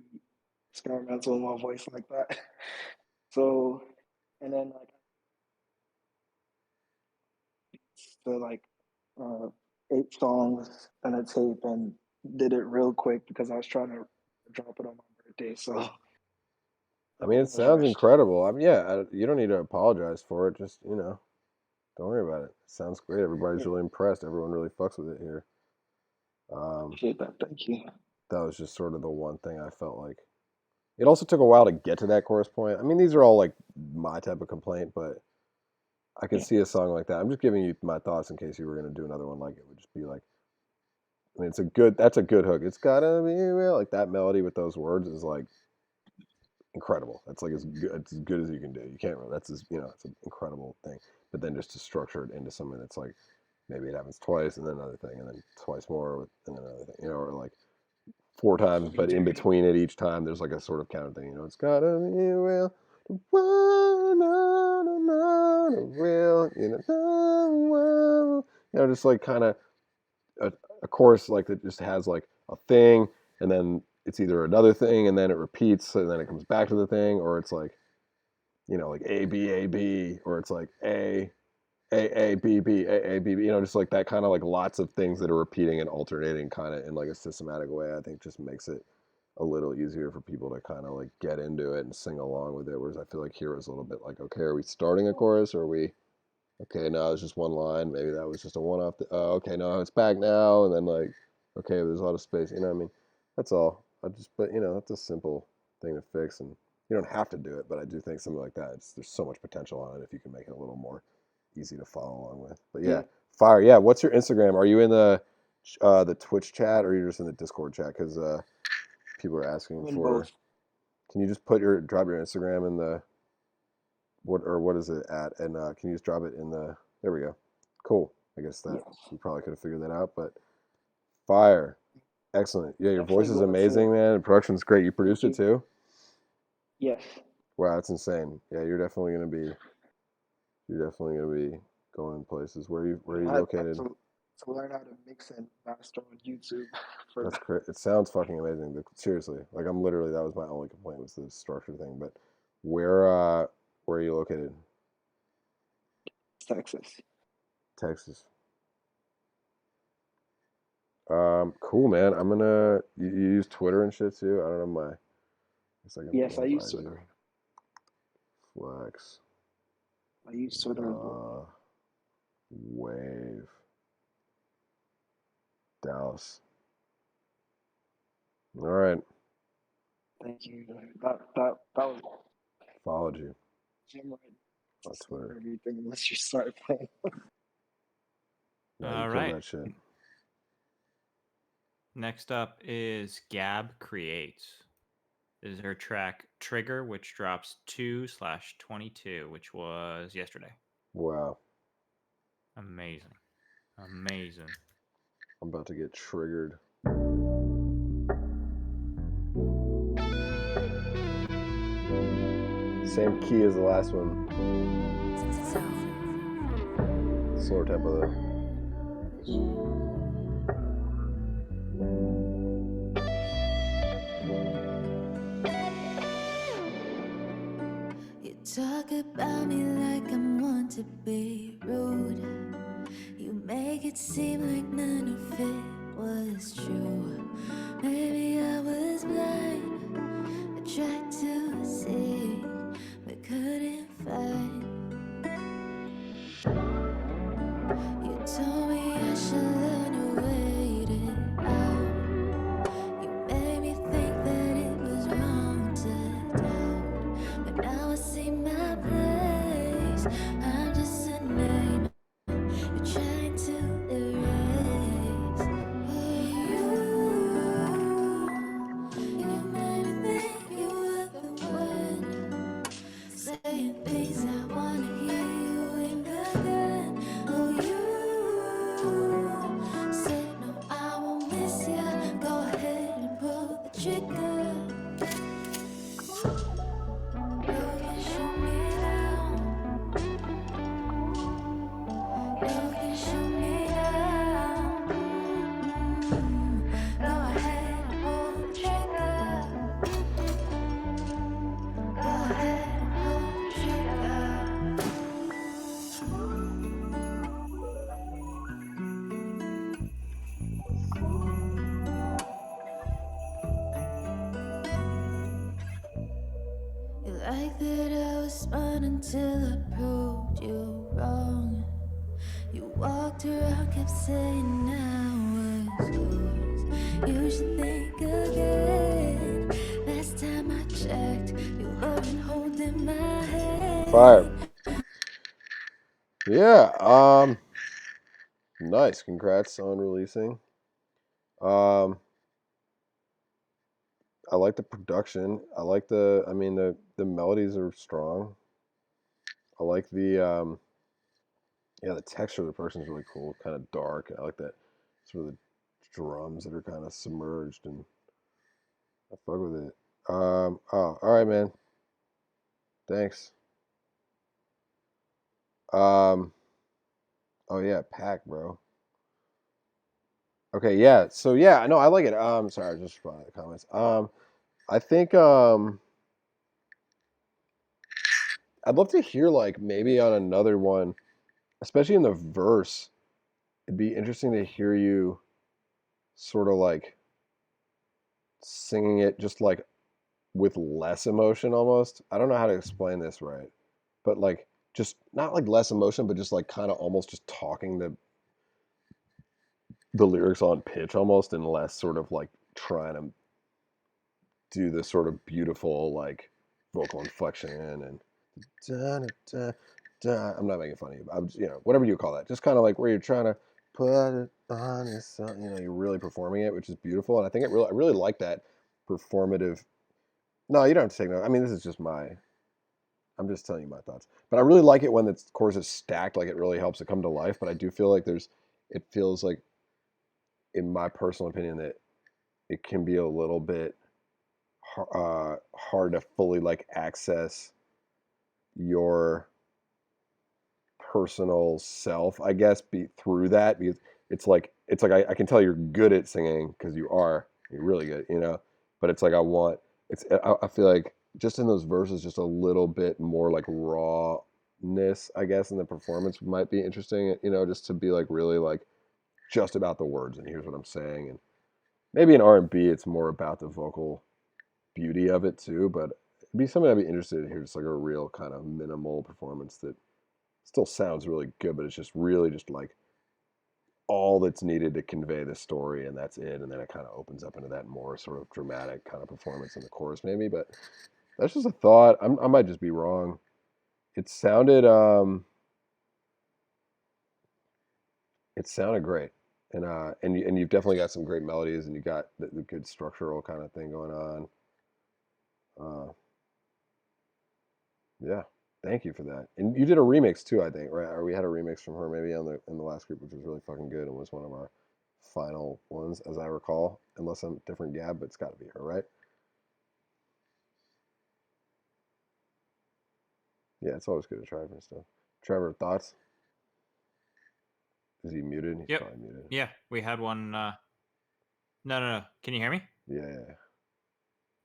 experimental with my voice like that. So, and then like the like uh 8 songs and a tape and did it real quick because I was trying to drop it on my birthday, so I mean, it everything was sounds rushed. incredible. I mean, yeah, you don't need to apologize for it. Just, don't worry about it. It sounds great. Everybody's Yeah, really impressed. Everyone really fucks with it here. Um, appreciate that. Thank you. that was just sort of the one thing I felt like. It also took a while to get to that chorus point. I mean, these are all like my type of complaint, but I can Yeah, see a song like that. I'm just giving you my thoughts in case you were going to do another one like it. Would just be like, I mean, that's a good hook. It's gotta be real. Like that melody with those words is like incredible. That's like as good as you can do. You can't really, it's an incredible thing. But then just to structure it into something that's like, maybe it happens twice and then another thing and then twice more and then another thing, or like 4 times, but in between it each time there's like a sort of counter thing. It's gotta be real. Real, just like kind of a chorus like that just has like a thing, and then it's either another thing, and then it repeats, and then it comes back to the thing, or it's like like A B A B, or it's like A B B A A B B. Just like that kind of like lots of things that are repeating and alternating kind of in like a systematic way. I think just makes it a little easier for people to kind of like get into it and sing along with it. Whereas I feel like here was a little bit like, okay, are we starting a chorus, or are we? Okay, no, it's just one line. Maybe that was just a one off. Okay, no, it's back now. And then like, okay, there's a lot of space. What I mean, that's all. But that's a simple thing to fix, and you don't have to do it. But I do think something like that, there's so much potential on it if you can make it a little more easy to follow along with. But yeah, yeah. fire. Yeah, what's your Instagram? Are you in the Twitch chat, or are you just in the Discord chat? Because people are asking I'm in for. both. Can you just drop your Instagram in the what is it at? And can you just drop it in the? There we go. Cool. I guess that Yes, you probably could have figured that out, but fire, excellent. Yeah, your voice definitely is going to. amazing, man. The production's great. You Thank produced it you. too. Yes, Wow, that's insane. Yeah, you're definitely gonna be going places. Where are you I had located? to learn how to mix and master on YouTube for That's that. great. It sounds fucking amazing. Seriously, like I'm literally that was my only complaint was the structure thing. But where where are you located? Texas. Texas. Cool, man. I'm gonna you use Twitter and shit too. I don't know my. I guess I can Yes, I use invite you. Twitter. Flex. Are you sort of Wave. Dallas. All right. thank you. That was Followed you Jim right on to start Twitter. everything unless you start playing. Yeah, All you right. killed that shit. Next up is Gab Creates. This is her track Trigger, which drops 2/22, which was yesterday. Wow. Amazing. Amazing. I'm about to get triggered. Same key as the last one. Slower tempo though. You talk about me like I'm one to be rude. You make it seem like none of it was true. Maybe I was blind. I tried to see, but couldn't find. You told me I should learn to wait it out. You made me think that it was wrong to doubt. But now I see my place. I'm just a name you're trying to erase. You made me think you were the one, saying things I wanna hear you ain't again. Oh, you said no, I won't miss ya. Go ahead and pull the trigger. You can shoot me down. You can shoot me down. Go ahead and pull the trigger. Go ahead and pull the trigger. You like that I was smart until I proved you wrong. You walked around, kept saying I was yours. You should think again. Last time I checked, you weren't holding my hand. Fire. Yeah. Nice. Congrats on releasing. I like the production. I like the melodies are strong. I like the the texture of the person is really cool, kind of dark. I like that sort of the drums that are kind of submerged, and I fuck with it. All right, man. Thanks. Oh yeah, pack, bro. Okay, yeah. So yeah, no, I like it. Sorry, I was just responding to the comments. I think I'd love to hear like maybe on another one, especially in the verse. It'd be interesting to hear you sort of like singing it just like with less emotion almost. I don't know how to explain this right, but like just not like less emotion, but just like kind of almost just talking the lyrics on pitch almost, and less sort of like trying to do this sort of beautiful like vocal inflection and da, da, da, da. I'm not making fun of you. I'm just, whatever you call that. Just kind of like where you're trying to put it on yourself. You're really performing it, which is beautiful. And I think I really like that performative. No, you don't have to take no. I mean, this is just I'm just telling you my thoughts. But I really like it when the chorus is stacked. Like it really helps it come to life. But I do feel like it feels like, in my personal opinion, that it can be a little bit hard to fully like access your personal self, I guess, be through that, because it's like I can tell you're good at singing because you're really good, but it's like I feel like just in those verses just a little bit more like rawness, I guess, in the performance might be interesting, just to be like really like just about the words and here's what I'm saying. And maybe in R&B it's more about the vocal beauty of it too, but it'd be something I'd be interested in here. Just like a real kind of minimal performance that still sounds really good, but it's just really just like all that's needed to convey the story, and that's it. And then it kind of opens up into that more sort of dramatic kind of performance in the chorus, maybe. But that's just a thought. I might just be wrong. It sounded great, and you've definitely got some great melodies, and you got the good structural kind of thing going on. Yeah, thank you for that. And you did a remix too, I think, right? Or we had a remix from her maybe in the last group, which was really fucking good and was one of our final ones, as I recall. Unless I'm different Gab, but it's got to be her, right? Yeah, it's always good to try different stuff. Trevor, thoughts? Is he muted? He's Yep. probably muted. Yeah, we had one. No. Can you hear me? Yeah.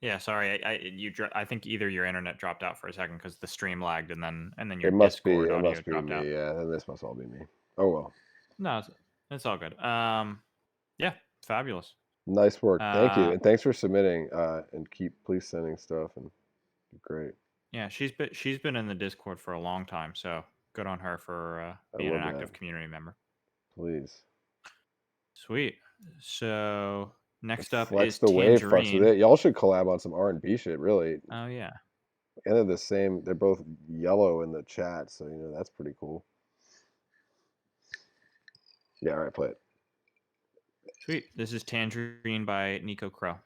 Yeah, sorry. I think either your internet dropped out for a second because the stream lagged, and then your It must Discord be. It audio must be dropped out. me. Yeah, then this must all be me. Oh well. No, it's all good. Yeah, fabulous. Nice work. Thank you, and thanks for submitting. And please sending stuff, and great. Yeah, she's been in the Discord for a long time, so good on her for being an active community member. Please. Sweet. So next up Flex is the Wave. Fucks with Tangerine. it. Y'all should collab on some R&B shit. Really. Oh yeah. And they're the same. They're both yellow in the chat, so that's pretty cool. Yeah. All right. Play it. Sweet. This is Tangerine by Nico Crow.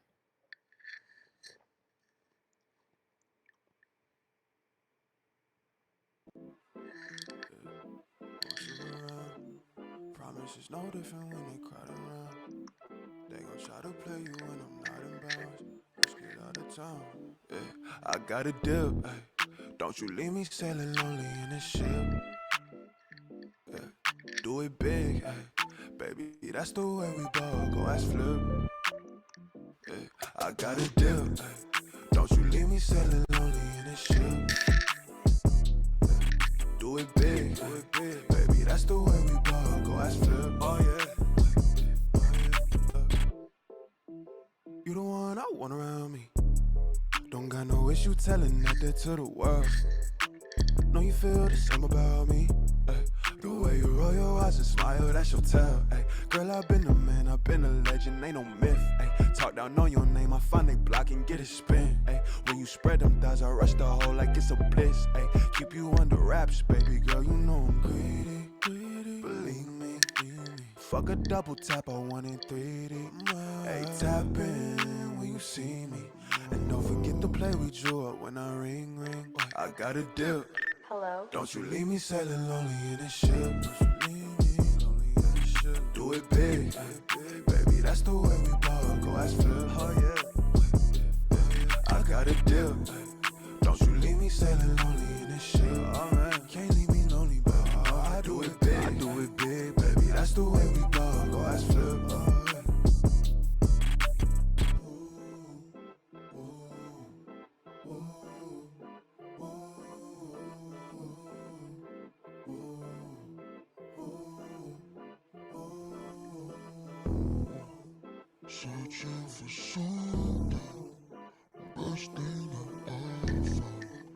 Promise it's no different when they crowd around. They gon' try to play you when I'm not in bounds. Let's get out of town. Yeah, I got a dip. Ay. Don't you leave me sailing lonely in a ship. Yeah, do it big, ay. Baby. That's the way we ball. Go ask Flip. Yeah, I got a dip. Ay. Don't you leave me sailing lonely in a ship. Yeah, do it big, baby. That's the way we ball. Go ask Flip. Oh yeah. You the one I want around me. Don't got no issue telling that to the world. Know you feel the same about me. Ay, the way you roll your eyes and smile, that's your tell. Ay, girl, I've been a man, I've been a legend, ain't no myth. Ay, talk down on your name, I find they block and get it spin. Ay, when you spread them thighs, I rush the hole like it's a bliss. Ay, keep you under wraps, baby girl, you know I'm greedy. Believe me. Fuck a double tap, I want it 3D. Hey, tap in when you see me. And don't forget to play with you up when I ring. I got a dip. Hello? Don't you leave me sailing lonely in a ship. Don't you leave me lonely in a ship. Do it big, baby, that's the way we ball. Go ask Phil. Oh yeah. I got a dip. Don't you leave me sailing lonely in a ship. Oh man, can't leave me lonely, but I do it big, baby, that's the way we ball. Go ask Phil. Oh, yeah.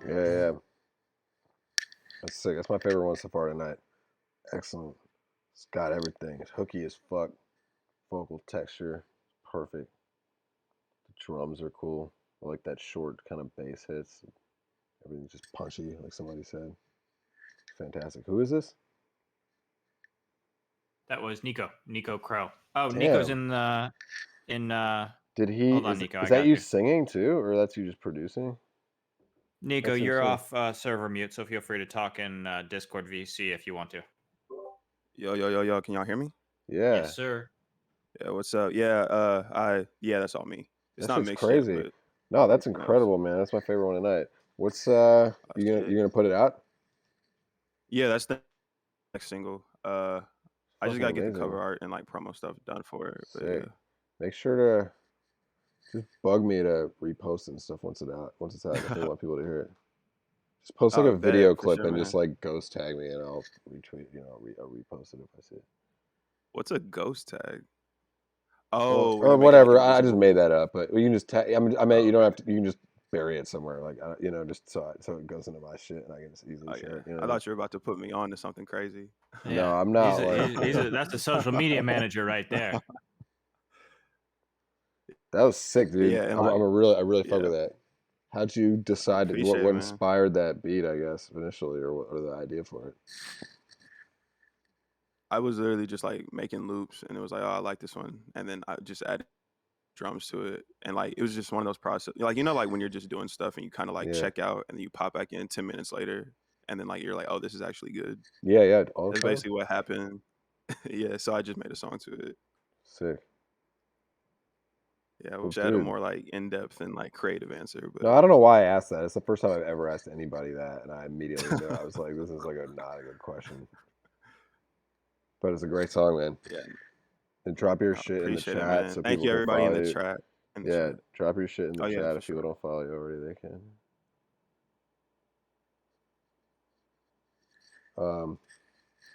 Yeah. That's sick. That's my favorite one so far tonight. Excellent. It's got everything. It's hooky as fuck. Vocal texture, perfect. The drums are cool. I like that short kind of bass hits. Everything's just punchy, like somebody said. Fantastic. Who is this? That was Nico Crow. Oh, Damn. Nico's in. Did he? Hold on, Nico. Is that you singing too, or that's you just producing? Nico, That's you're insane. off server mute, so feel free to talk in Discord VC if you want to. Yo, can y'all hear me? Yeah. Yes, sir. Yeah, what's up? Yeah, that's all me. It's That not shit's mixed crazy. yet, but No, that's who knows? incredible, man. That's my favorite one tonight. What's you gonna put it out? Yeah, that's the next single. I just gotta get amazing. the cover art and like promo stuff done for it. But Sick. yeah. Make sure to just bug me to repost it and stuff once it's out. If they want people to hear it. Just post like a video clip and just like ghost tag me, and I'll retweet. I'll repost it if I see it. What's a ghost tag? Oh, or whatever. I just made that up, but you can just tag. I mean, you don't have to. You can just bury it somewhere, like you know, just so it goes into my shit and I can just easily Oh share yeah, it. You know I what I mean? thought you were about to put me on to something crazy. No, Yeah, I'm not. that's a social media manager right there. That was sick, dude. Yeah, and I like, really fuck yeah, with that. How'd you I decide appreciate what it, man. inspired that beat? I guess initially, or the idea for it. I was literally just like making loops, and it was like, oh, I like this one, and then I just added drums to it, and like it was just one of those process, like like when you're just doing stuff and you kind of like Yeah, check out, and then you pop back in 10 minutes later, and then like you're like, oh, this is actually good. yeah, all the That's time. basically what happened. Yeah, so I just made a song to it. Sick. Yeah, I Well, wish I had a dude. more like in depth and like creative answer, No, but I don't know why I asked that. It's the first time I've ever asked anybody that, and I immediately knew. I was like, this is like not a good question, but it's a great song, man. yeah, And drop your I shit in the appreciate it, chat man. so Thank people you can everybody in follow the you. track in the Yeah, chat. drop your shit in the Oh yeah, chat for if people sure. don't follow you already. They can.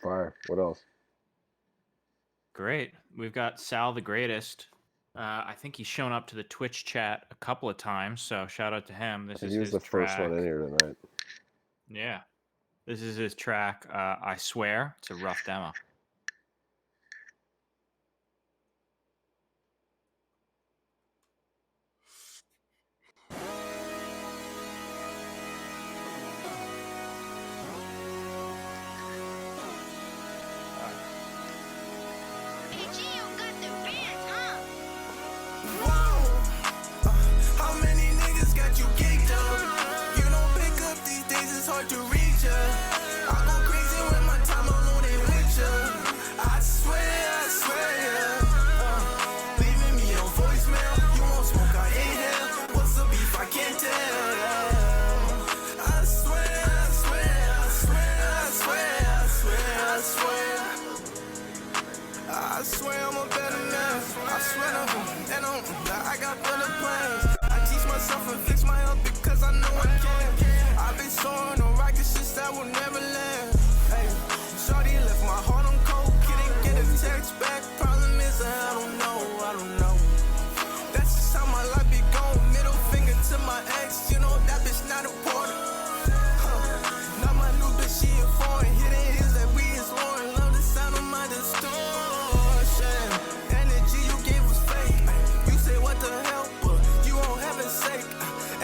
Fire. What else? Great. We've got Sal the Greatest. I think he's shown up to the Twitch chat a couple of times, so shout out to him. This is He was his the first one in track. here tonight. Yeah. This is his track, I Swear. It's a rough demo. How many niggas got you geeked up? You don't pick up these days, it's hard to reach ya. I go crazy when my time alone ain't with ya. I swear, leaving me on voicemail. You won't smoke, I inhale. What's the beef? I can't tell. I swear I'm a better man. I swear to him, and I got better plans. I teach myself and fix my health because I know I can. I've been soaring on rockets since that will never land. Hey, shorty left my heart on cold. Couldn't get a text back. Problem is I don't know. That's just how my life be going. Middle finger to my ex. You know that bitch not important. Not my new bitch, she a foreign. Hitting his that we is Lauren. Love the sound of my distortion. Energy you gave was fake. You say what the hell, but you on heaven's sake.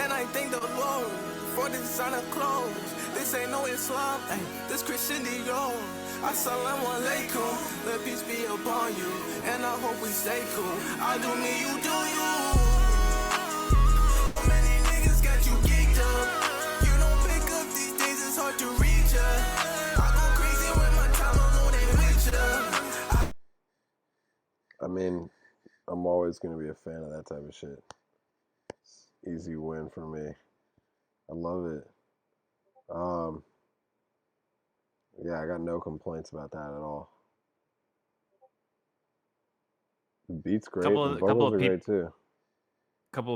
And I thank the Lord for the designer clothes. This ain't no Islam, this Christian Dior. Assalamu alaikum, let peace be upon you. And I hope we stay cool. I do me, you do you. How many niggas got you geeked up? You don't pick up these days, it's hard to reach ya. I go crazy when my time alone ain't with ya. I mean, I'm always gonna be a fan of that type of shit. Easy win for me. I love it. Yeah, I got no complaints about that at all. The beat's great. Couple The of vocals are great too.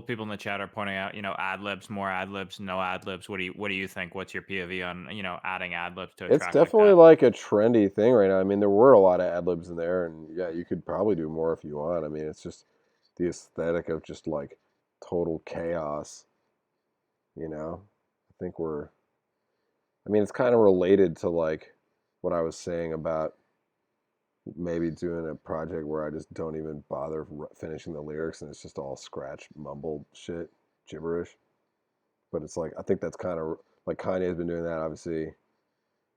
people in the chat are pointing out, ad libs, more ad libs, no ad libs. What do you think? What's your POV on, adding ad libs to a It's track like definitely that? like a trendy thing right now. I mean, there were a lot of ad libs in there, and yeah, you could probably do more if you want. I mean, it's just the aesthetic of just like total chaos. I think it's kind of related to like what I was saying about maybe doing a project where I just don't even bother finishing the lyrics and it's just all scratch mumble shit, gibberish. But it's like I think that's kind of like Kanye's been doing that obviously,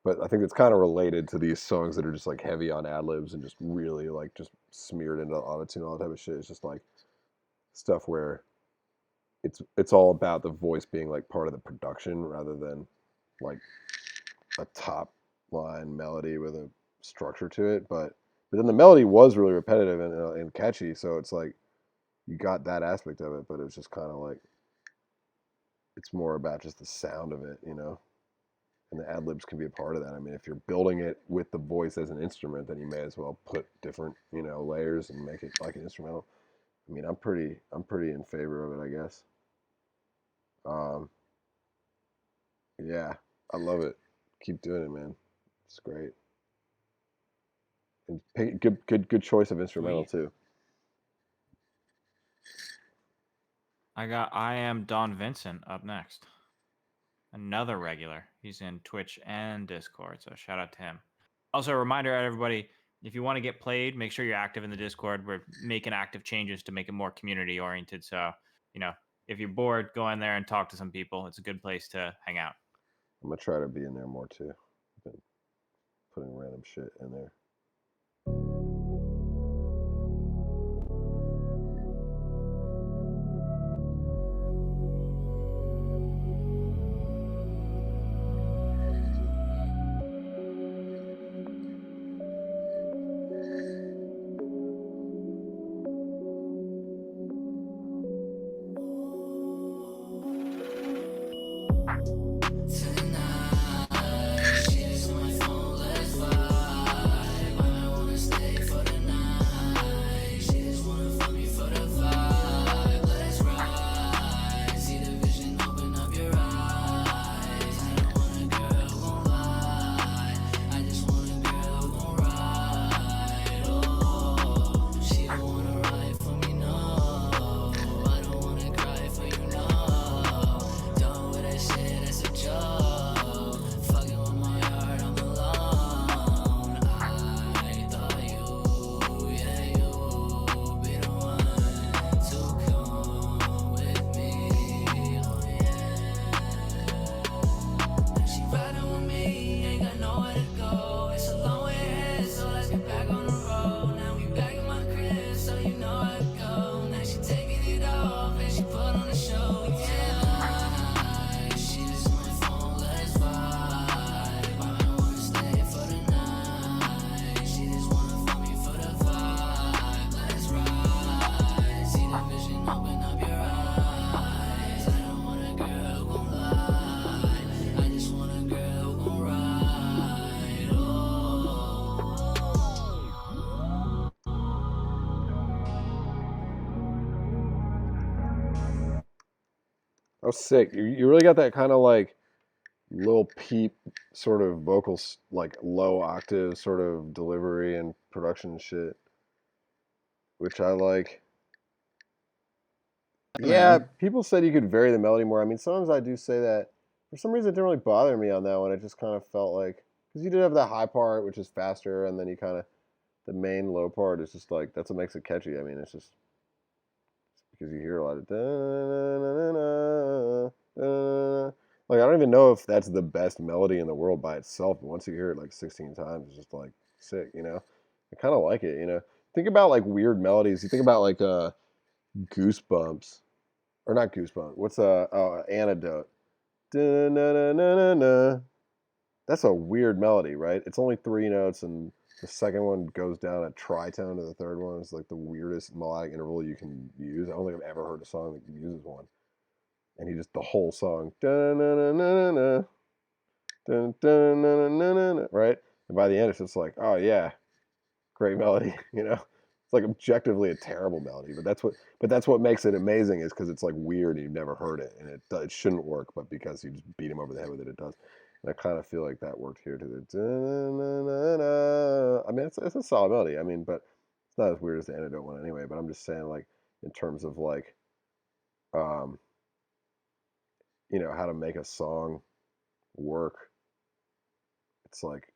but I think it's kind of related to these songs that are just like heavy on ad libs and just really like just smeared into autotune, all that type of shit. It's just like stuff where it's all about the voice being like part of the production rather than like a top line melody with a structure to it. But then the melody was really repetitive and catchy, so it's like you got that aspect of it, but it was just kind of like it's more about just the sound of it. And the ad libs can be a part of that. I mean, if you're building it with the voice as an instrument, then you may as well put different, layers and make it like an instrumental. I mean, I'm pretty in favor of it, I guess. Yeah, I love it. Keep doing it, man. It's great. And good choice of instrumental Sweet. too. I am Don Vincent up next. Another regular. He's in Twitch and Discord, so shout out to him. Also, a reminder to everybody, if you want to get played, make sure you're active in the Discord. We're making active changes to make it more community oriented. So, if you're bored, go in there and talk to some people. It's a good place to hang out. I'm gonna try to be in there more too. I've been putting random shit in there. That was sick. You really got that kind of like Lil Peep sort of vocal, like low octave sort of delivery and production shit, which I like. Yeah, people said you could vary the melody more. I mean, sometimes I do say that. For some reason, it didn't really bother me on that one. It just kind of felt like, because you did have that high part, which is faster, and then you kind of, the main low part is just like, that's what makes it catchy. I mean, it's just because you hear a lot of like, I don't even know if that's the best melody in the world by itself, but once you hear it like 16 times, it's just like sick, I kind of like it. Think about like weird melodies. You think about like Goosebumps, or not Goosebumps. What's Antidote? Da-na-na-na-na-na. That's a weird melody, right? It's only 3 notes, and the second one goes down a tritone to the third one. It's like the weirdest melodic interval you can use. I don't think I've ever heard a song that uses one. And he just, the whole song, da-na-na-na-na-na, da-na-na-na-na-na, right? And by the end, it's just like, oh yeah, great melody, It's like objectively a terrible melody, but that's what makes it amazing, is because it's like weird and you've never heard it, and it shouldn't work, but because you just beat him over the head with it, it does. And I kind of feel like that worked here too. I mean, it's a solid melody. I mean, but it's not as weird as the Antidote one anyway. But I'm just saying, like, in terms of like, um, how to make a song work. It's like,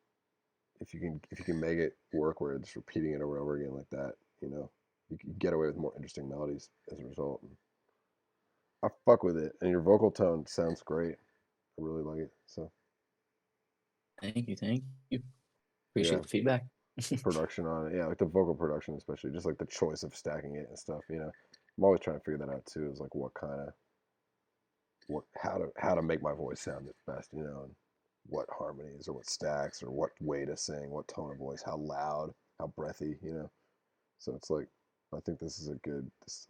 if you can make it work where it's repeating it over and over again like that, you can get away with more interesting melodies as a result. I fuck with it, and your vocal tone sounds great. I really like it. So thank you. Appreciate the feedback. Production on it, yeah, like the vocal production, especially just like the choice of stacking it and stuff. I'm always trying to figure that out too. Is like how to make my voice sound the best, and what harmonies or what stacks or what way to sing, what tone of voice, how loud, how breathy, So it's like, I think this is I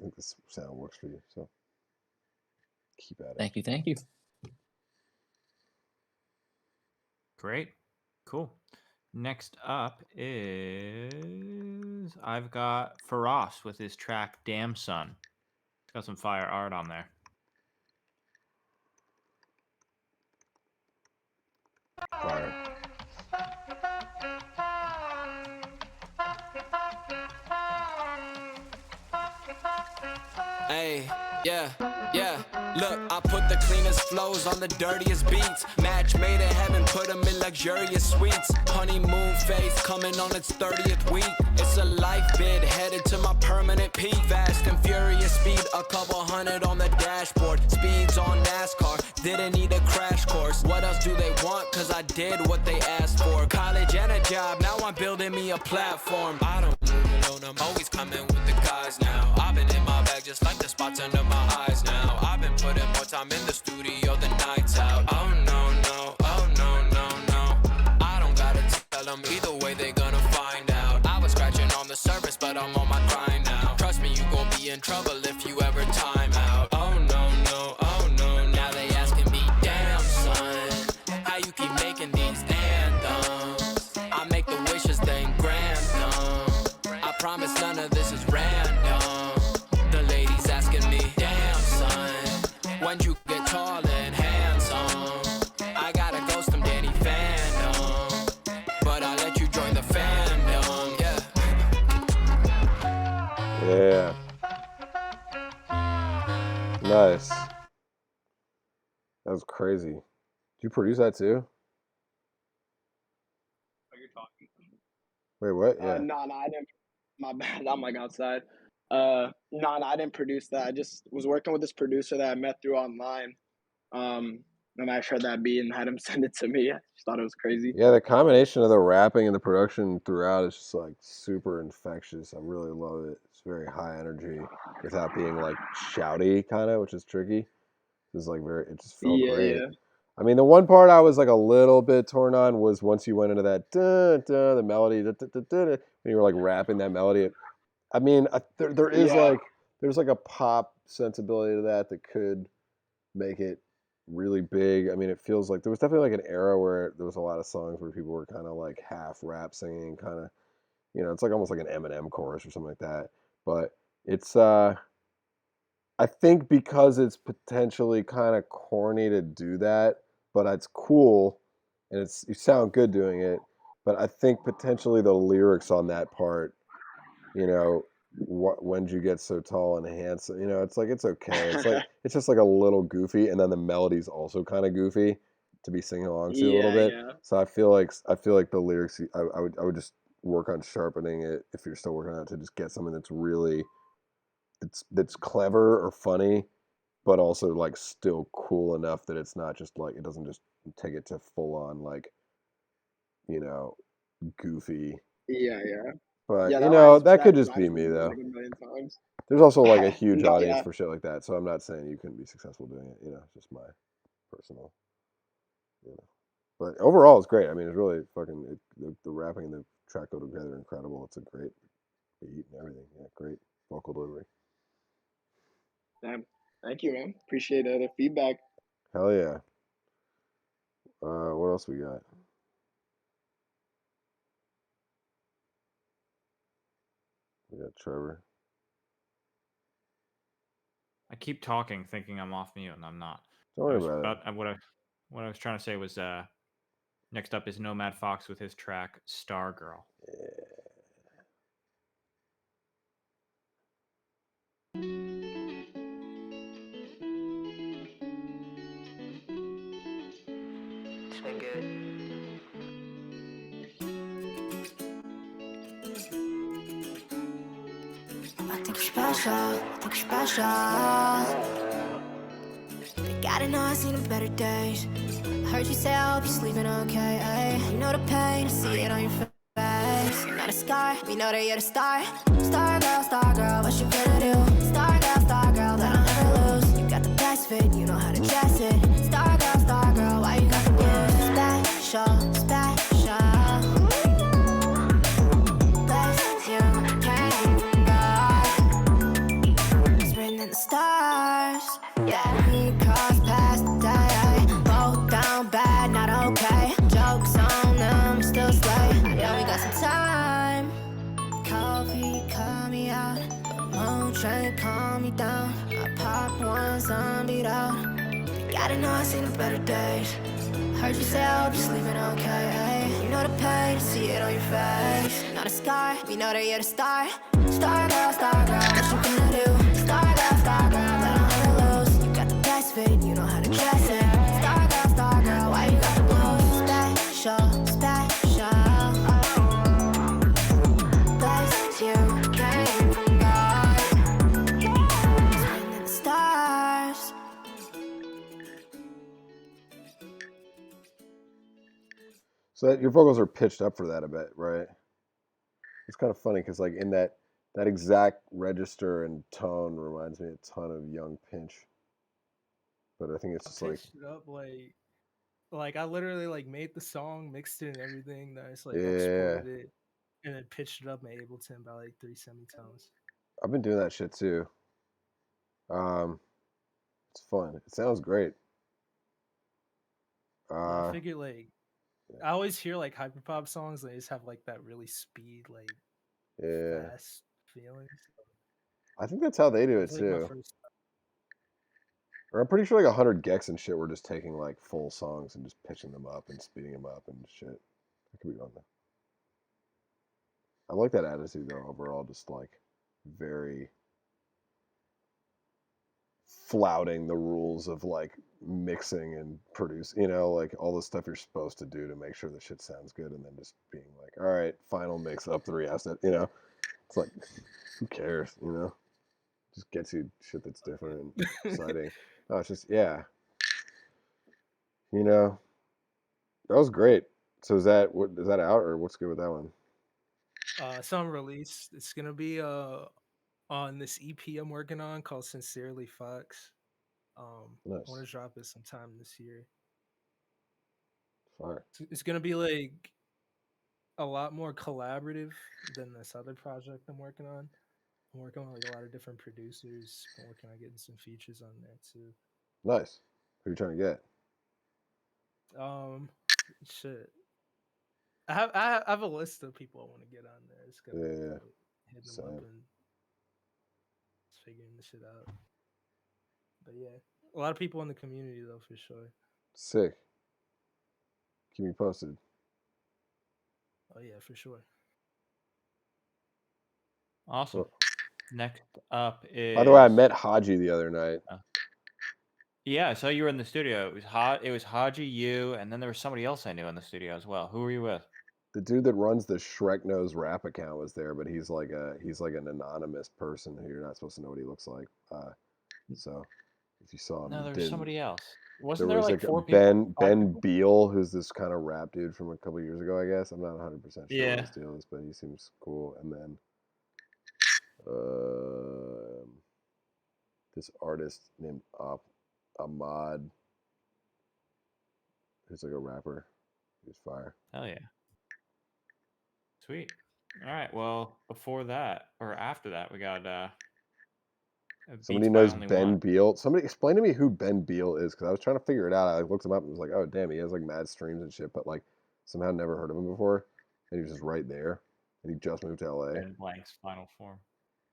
think this sound works for you. So keep at it. Thank you. Great. Cool. Next up is I've got Faraz with his track Damn Son. It's got some fire art on there. Fire. Hey, Yeah, yeah, look, I put the cleanest flows on the dirtiest beats. Match made in heaven, put them in luxurious suites. Honeymoon phase coming on its 30th week. It's a life bid, headed to my permanent peak. Fast and furious speed, a couple hundred on the dashboard. Speeds on NASCAR, didn't need a crash course. What else do they want? Cause I did what they asked for. College and a job, now I'm building me a platform. I don't move alone, I'm always coming with the guys now. I've been in my bag just like the spots under my eyes now. I've been putting more time in the studio than nights out. Oh no, no, oh no, no, no. I don't gotta tell them, either way they gonna find out. I was scratching on the surface, but I'm on my grind now. Trust me, you gon' be in trouble if you ever time out. Oh no, no, oh no, no. Now they asking me, damn son, how you keep making these anthems? I make the wishes, then grant them. I promise none of this is random. The ladies asking me, damn son, when you get tall and handsome? I gotta ghost them Danny fandom, but I let you join the fandom, yeah. Yeah. Nice. That was crazy. Did you produce that too? Wait, what? Yeah. No, I didn't. My bad. I'm like outside. No, I didn't produce that. I just was working with this producer that I met through online. And I heard that beat and had him send it to me. I just thought it was crazy. Yeah, the combination of the rapping and the production throughout is just like super infectious. I really love it. It's very high energy without being like shouty kind of, which is tricky. It's like it just felt great. Yeah. I mean, the one part I was like a little bit torn on was once you went into that the melody, when you were like rapping that melody. I mean, there is like there's like a pop sensibility to that could make it really big. I mean, it feels like there was definitely like an era where there was a lot of songs where people were kind of like half rap singing, kind of, it's like almost like an Eminem chorus or something like that. But it's I think because it's potentially kind of corny to do that, but it's cool and you sound good doing it. But I think potentially the lyrics on that part, when'd you get so tall and handsome? It's like it's okay. It's like it's just like a little goofy, and then the melody's also kind of goofy to be singing along to a little bit. Yeah. So I feel like the lyrics. I would just work on sharpening it if you're still working on it to just get something that's really that's clever or funny, but also like still cool enough that it's not just like it doesn't just take it to full on like goofy. Yeah. But Yeah, that could just be me though. Like a million times. There's also like a huge No, audience yeah. for shit like that, so I'm not saying you couldn't be successful doing it. It's just my personal, But overall, it's great. I mean, it's really fucking the rapping and the track go together incredible. It's a great beat and everything. Yeah, great vocal delivery. Damn. Thank you, man. Appreciate the feedback. Hell yeah. What else we got? We got Trevor. I keep talking, thinking I'm off mute, and I'm not. Don't worry about it. What I was trying to say was, next up is Nomad Fox with his track "Star Girl." I think you're special. They gotta know I've seen the better days. I heard you say I hope you're sleeping okay. Ay. You know the pain, I see it on your face. You're not a scar, we know that you're the star. Star girl, what you gonna do? Star girl, that I'll never lose. You got the best fit, you know how to dress it. Star girl, why you got the blues? Special. Stars, yeah, we cross past the day. Both down bad, not okay. Jokes on them, still slay. I know we got some time. Coffee, call me out. Moon train, calm me down. I pop one, zombie out. Gotta know I've seen the better days. Heard you say I hope you're sleeping okay. You know the pain, see it on your face. Not a scar, we know that you're the star. Star girl, what you gonna do? Star girl, that I'll never best friend, you know how to dress it. Star girl, why you got the blues? Special, special. Bless you, came from God. Swinging the stars. So your vocals are pitched up for that a bit, right? It's kind of funny because like in that exact register and tone reminds me a ton of Young Pinch. But I think it's just like pitched it up like I literally like made the song, mixed it and everything, then I just like yeah. exported it and then pitched it up in Ableton by like 3 semitones. I've been doing that shit too. It's fun. It sounds great. I figured like I always hear like hyperpop songs, they just have like that really speed, like fast feeling. So I think that's how they do it it's like my too. first Or I'm pretty sure like 100 gex and shit were just taking like full songs and just pitching them up and speeding them up and shit. I could be wrong though. I like that attitude though overall, just like very flouting the rules of like mixing and produce, you know, like all the stuff you're supposed to do to make sure the shit sounds good, and then just being like, all right, final mix up 3 asset, you know. It's like, who cares, you know? Just gets you shit that's different and exciting. No, it's just, yeah. You know, that was great. So is that out, or what's good with that one? it's on release. It's gonna be on this EP I'm working on called Sincerely Fox. Nice. I want to drop it sometime this year. Fire. It's gonna be like a lot more collaborative than this other project I'm working on. I'm working with like a lot of different producers. I'm working on getting some features on there too. Nice. Who are you trying to get? Shit. I have a list of people I want to get on there. It's gonna hit them up and just figuring the shit out. But yeah, a lot of people in the community though, for sure. Sick. Keep me posted. Oh yeah, for sure. Awesome. Well, next up is. By the way, I met Haji the other night. Yeah, I saw you were in the studio. It was Haji, you, and then there was somebody else I knew in the studio as well. Who were you with? The dude that runs the Shrek Nose rap account was there, but he's like an anonymous person who you're not supposed to know what he looks like. So if you saw him, No, you there was didn't. somebody else. Wasn't there was like like 4 people? Ben Beal, who's this kind of rap dude from a couple years ago, I guess. I'm not 100% sure what Yeah. his deal is, but he seems cool. And then this artist named Ahmad, who's like a rapper. He's fire. Hell yeah. Sweet. All right. Well, before that or after that, we got Somebody Beats by knows Only Ben One. Beal. Somebody explain to me who Ben Beal is, because I was trying to figure it out. I looked him up and was like, oh damn, he has like mad streams and shit, but like somehow never heard of him before, and he was just right there, and he just moved to LA. Ben Blank's final form.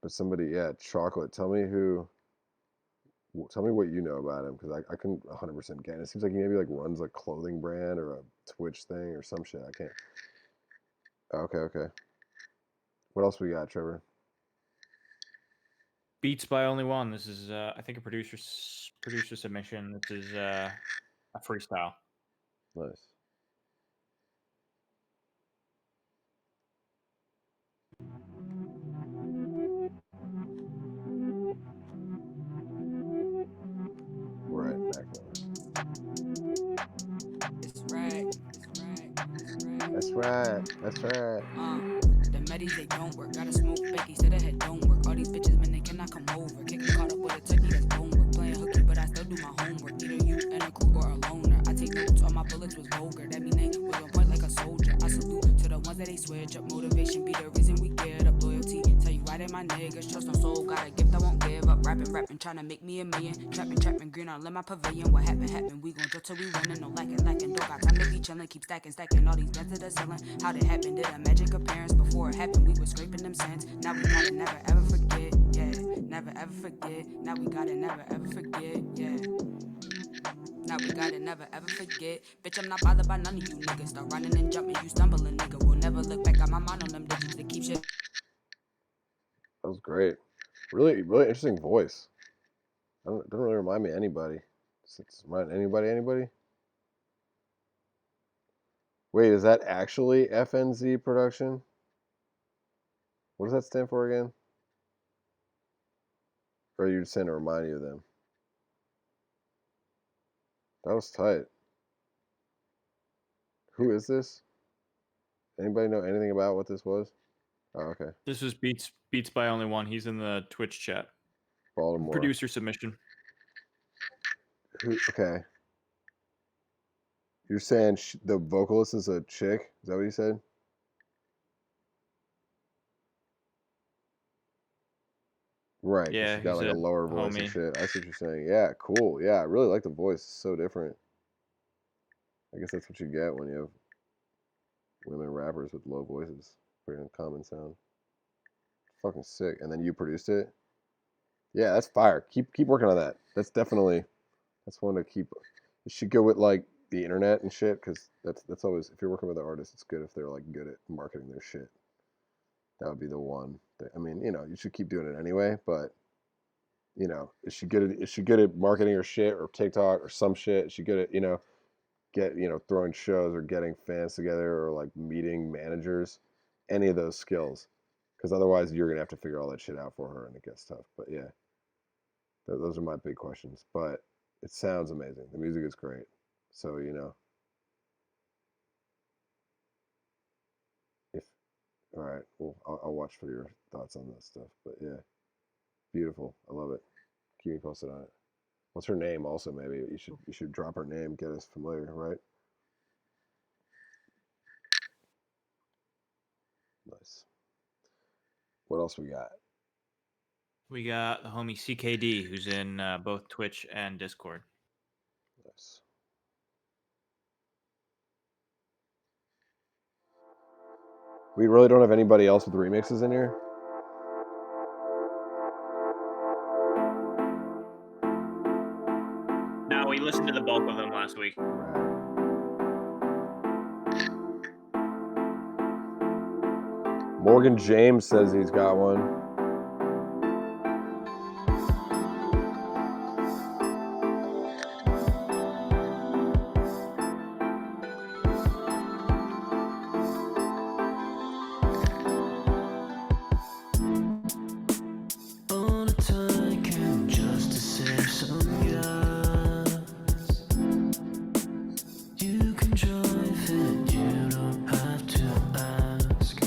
But somebody, yeah, Chocolate. Tell me what you know about him, because I couldn't 100% get it. It seems like he maybe like runs a clothing brand or a Twitch thing or some shit. I can't. Okay. What else we got, Trevor? Beats by Only One. This is I think a producer submission. This is a freestyle. Nice. Right, back That's right. The medis they don't work. Gotta smoke Becky, said her head don't work. All these bitches, man, they cannot come over. Kicking caught up with a turkey that's bone work. Playing hooky, but I still do my homework. Either you and a crew or a loner. I take notes, all my bullets was vulgar. That mean they was on point like a soldier. I salute to the ones that they switch up. Motivation be the reason we get up. Loyalty, tell you why they my niggas. Trust no soul, got a gift I won't give up. Rapping, trying to make me a million. Trapping, green all in my pavilion. What happened? We gon' drill till we winning. No lacking. Don't got time to be chillin'. Keep stacking all these bands to the ceiling. How did it happen? Did a magic appearance? Before it happened, we were scraping them sands. Now we gotta never ever forget, yeah. Never ever forget. Now we gotta never ever forget, yeah. Now we gotta never ever forget. Bitch, I'm not bothered by none of you niggas. Start running and jumping, you stumbling, nigga. We'll never look back. Got my mind on them digits to keep shit. That was great. Really, really interesting voice. Doesn't really remind me of anybody. Right? Anybody? Wait, is that actually FNZ production? What does that stand for again? Or are you just saying to remind you of them? That was tight. Who is this? Anybody know anything about what this was? Oh, okay. This was Beats by Only One. He's in the Twitch chat. Baltimore. Producer submission. Okay. You're saying the vocalist is a chick? Is that what you said? Right, because Yeah, she got like a lower voice and homie. shit. I see what you're saying. Yeah, cool. Yeah, I really like the voice. It's so different. I guess that's what you get when you have women rappers with low voices. Pretty uncommon sound. Fucking sick. And then you produced it? Yeah, that's fire. Keep working on that. That's one to keep. You should go with like the internet and shit, because that's always, if you're working with an artist, it's good if they're like good at marketing their shit. That would be the one. I mean, you should keep doing it anyway, but is she good at marketing her shit or TikTok or some shit? Is she good at throwing shows or getting fans together or like meeting managers? Any of those skills, because otherwise you're gonna have to figure all that shit out for her, and it gets tough. But yeah, those are my big questions. But it sounds amazing. The music is great. So if all right, well, I'll watch for your thoughts on that stuff. But yeah, beautiful. I love it. Keep me posted on it. What's her name? Also, maybe you should drop her name, get us familiar, right? Nice. What else we got? We got the homie CKD, who's in both Twitch and Discord. Nice. We really don't have anybody else with remixes in here? No, we listened to the bulk of them last week. Morgan James says he's got one. On a time count just to save some gas. You can drive it, you don't have to ask.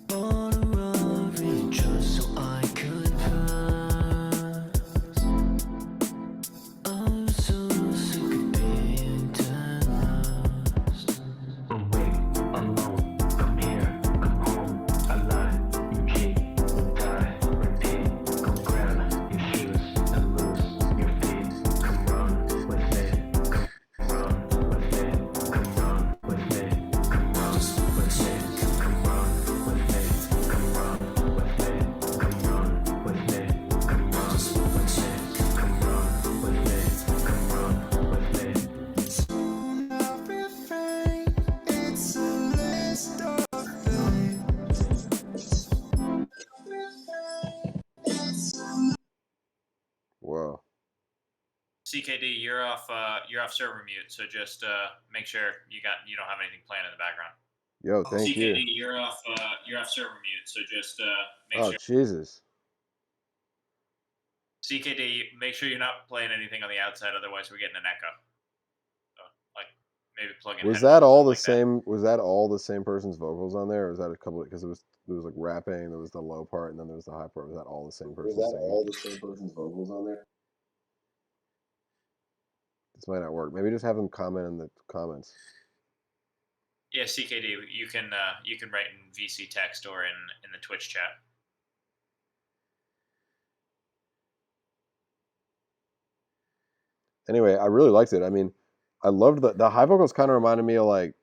Bought a Rari just so I could pass. I'm so sick of being dead last. Away, alone, come here, come home, alive. You cheat, you die, repeat. Go grab your shoes and lose your feet. Come run with me, come run with me, come run with me, come run with me, come run with me, come run with me, come run with me, come run with me, come run with me, come run with me. Soon everything, it's a list of things. Whoa. CKD, you're off server mute, so just make sure you don't have anything playing in the background. Yo, thank you. CKD, you're off server mute, so just make Oh, sure. Jesus. CKD, make sure you're not playing anything on the outside, otherwise we're getting an echo. So, like maybe plug in. Was that all the same? Was that all the same person's vocals on there, or was that a couple? Because it was like rapping. There was the low part, and then there was the high part. Was that all the same person? Was that all the same person's vocals on there? This might not work. Maybe just have them comment in the comments. Yeah, CKD, you can write in VC text or in the Twitch chat. Anyway, I really liked it. I mean, I loved the high vocals. Kind of reminded me of like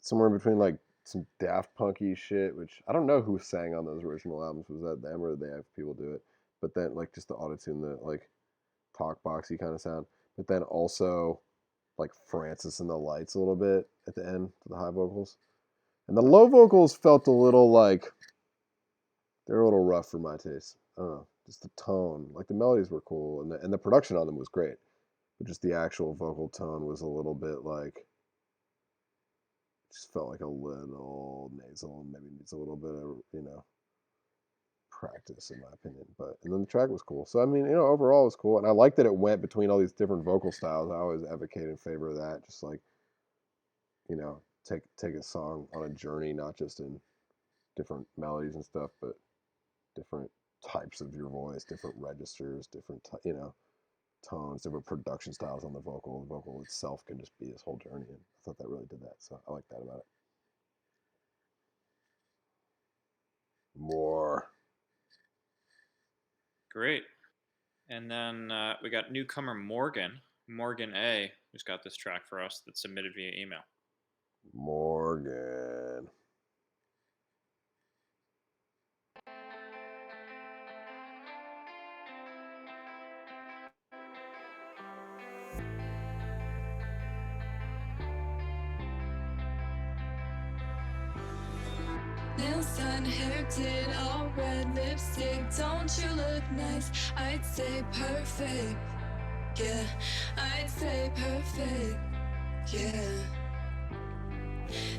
somewhere in between like some Daft Punky shit, which I don't know who sang on those original albums. Was that them or did they have people do it? But then like just the autotune, the like talk boxy kind of sound. But then also like Francis and the Lights a little bit at the end for the high vocals. And the low vocals felt a little like they're a little rough for my taste. I don't know. just the tone. Like the melodies were cool, and the production on them was great, but just the actual vocal tone was a little bit like, just felt like a little nasal, and maybe needs a little bit of practice in my opinion. But and then the track was cool. So I mean, overall it was cool, and I like that it went between all these different vocal styles. I always advocate in favor of that. Just like take a song on a journey, not just in different melodies and stuff, but different types of your voice, different registers, different tones, different production styles on the vocal. The vocal itself can just be this whole journey, and I thought that really did that. So I like that about it. More. Great. And then we got newcomer Morgan A, who's got this track for us that's submitted via email. Morgan. Nails done, hair did, all red lipstick. Don't you look nice? I'd say perfect. Yeah, I'd say perfect. Yeah.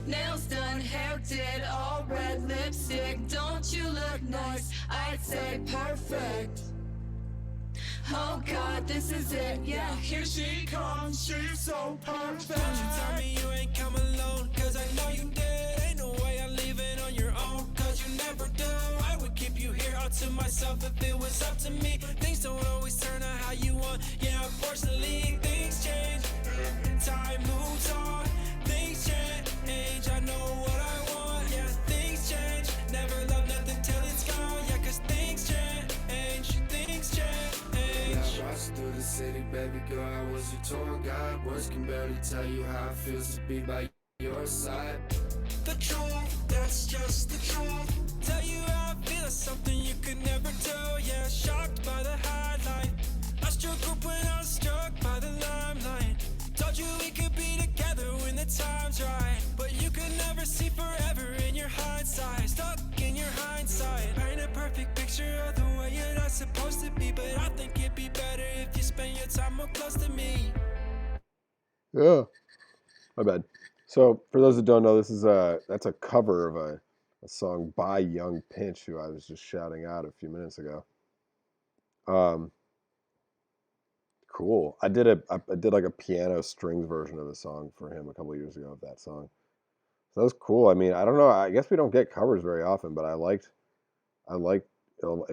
Nails done, hair did, all red lipstick. Don't you look nice? I'd say perfect. Oh God, this is it. Yeah, here she comes. She's so perfect. Don't you tell me you ain't come alone, cause I know you did. Ain't no way I'm leaving on your own, cause you never do. I would keep you here all to myself if it was up to me. Things don't always turn out how you want. Yeah, unfortunately, things change. Time moves on, things change. I know what I want. Yeah, things change. Never love nothing till it's gone. Yeah, cause things change. Things change. Yeah, I rushed through the city, baby girl, I was your tour guide. Words can barely tell you how it feels to be by your side. The truth, that's just the truth. Tell you how I feel, it's something you could never do. Yeah, shocked by the highlight. I struck up when I was struck by the limelight. Told you we could be together when the time's right, but you could never see forever in your hindsight. Stuck in your hindsight. Paint a perfect picture of the way you're not supposed to be, but I think it'd be better if you spend your time more close to me. Yeah, my bad. So for those that don't know, that's a cover of a song by Young Pinch, who I was just shouting out a few minutes ago. Cool. I did like a piano strings version of a song for him a couple of years ago of that song. So that was cool. I mean, I don't know. I guess we don't get covers very often, but I liked. It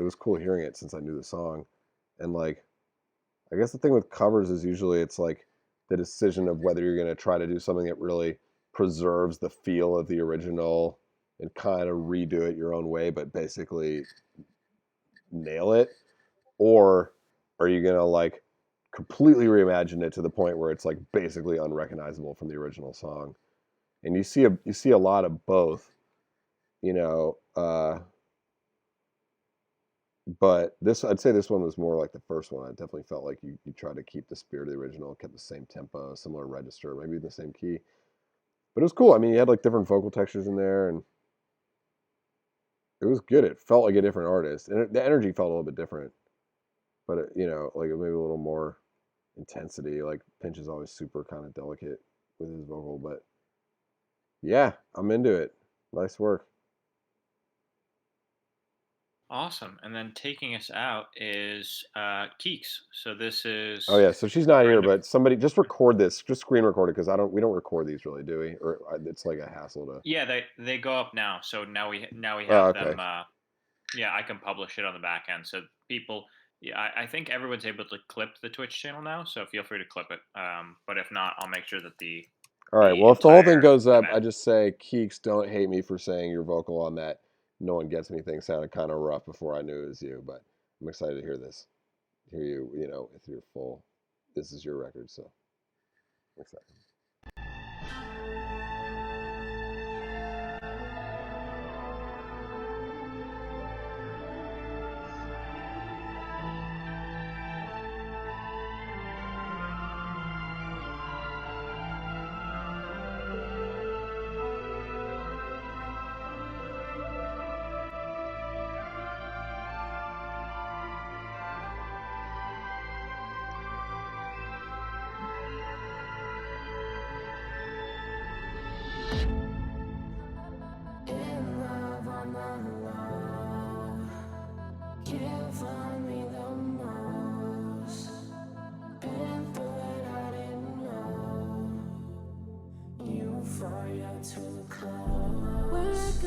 was cool hearing it since I knew the song, and like, I guess the thing with covers is usually it's like the decision of whether you're going to try to do something that really preserves the feel of the original and kind of redo it your own way, but basically nail it, or are you going to like completely reimagine it to the point where it's like basically unrecognizable from the original song? And you see a lot of both, you know. But I'd say this one was more like the first one. I definitely felt like you tried to keep the spirit of the original, kept the same tempo, similar register, maybe even the same key. But it was cool. I mean, you had like different vocal textures in there, and it was good. It felt like a different artist, and the energy felt a little bit different. But like maybe a little more intensity. Like Pinch is always super kind of delicate with his vocal, but yeah, I'm into it. Nice work. Awesome. And then taking us out is Keeks. So this is. Oh yeah, so she's not here, but somebody just record this, just screen record it, because we don't record these really, do we? Or it's like a hassle to. Yeah, they go up now. So now we have okay. them. Yeah, I can publish it on the back end. So people, yeah, I think everyone's able to clip the Twitch channel now. So feel free to clip it. But if not, I'll make sure that the. All right. Well, if the whole thing goes up, I just say, Keeks, don't hate me for saying your vocal on that "No One Gets Me" thing sounded kind of rough before I knew it was you. But I'm excited to hear this. Hear you, if you're full. This is your record, so I'm excited.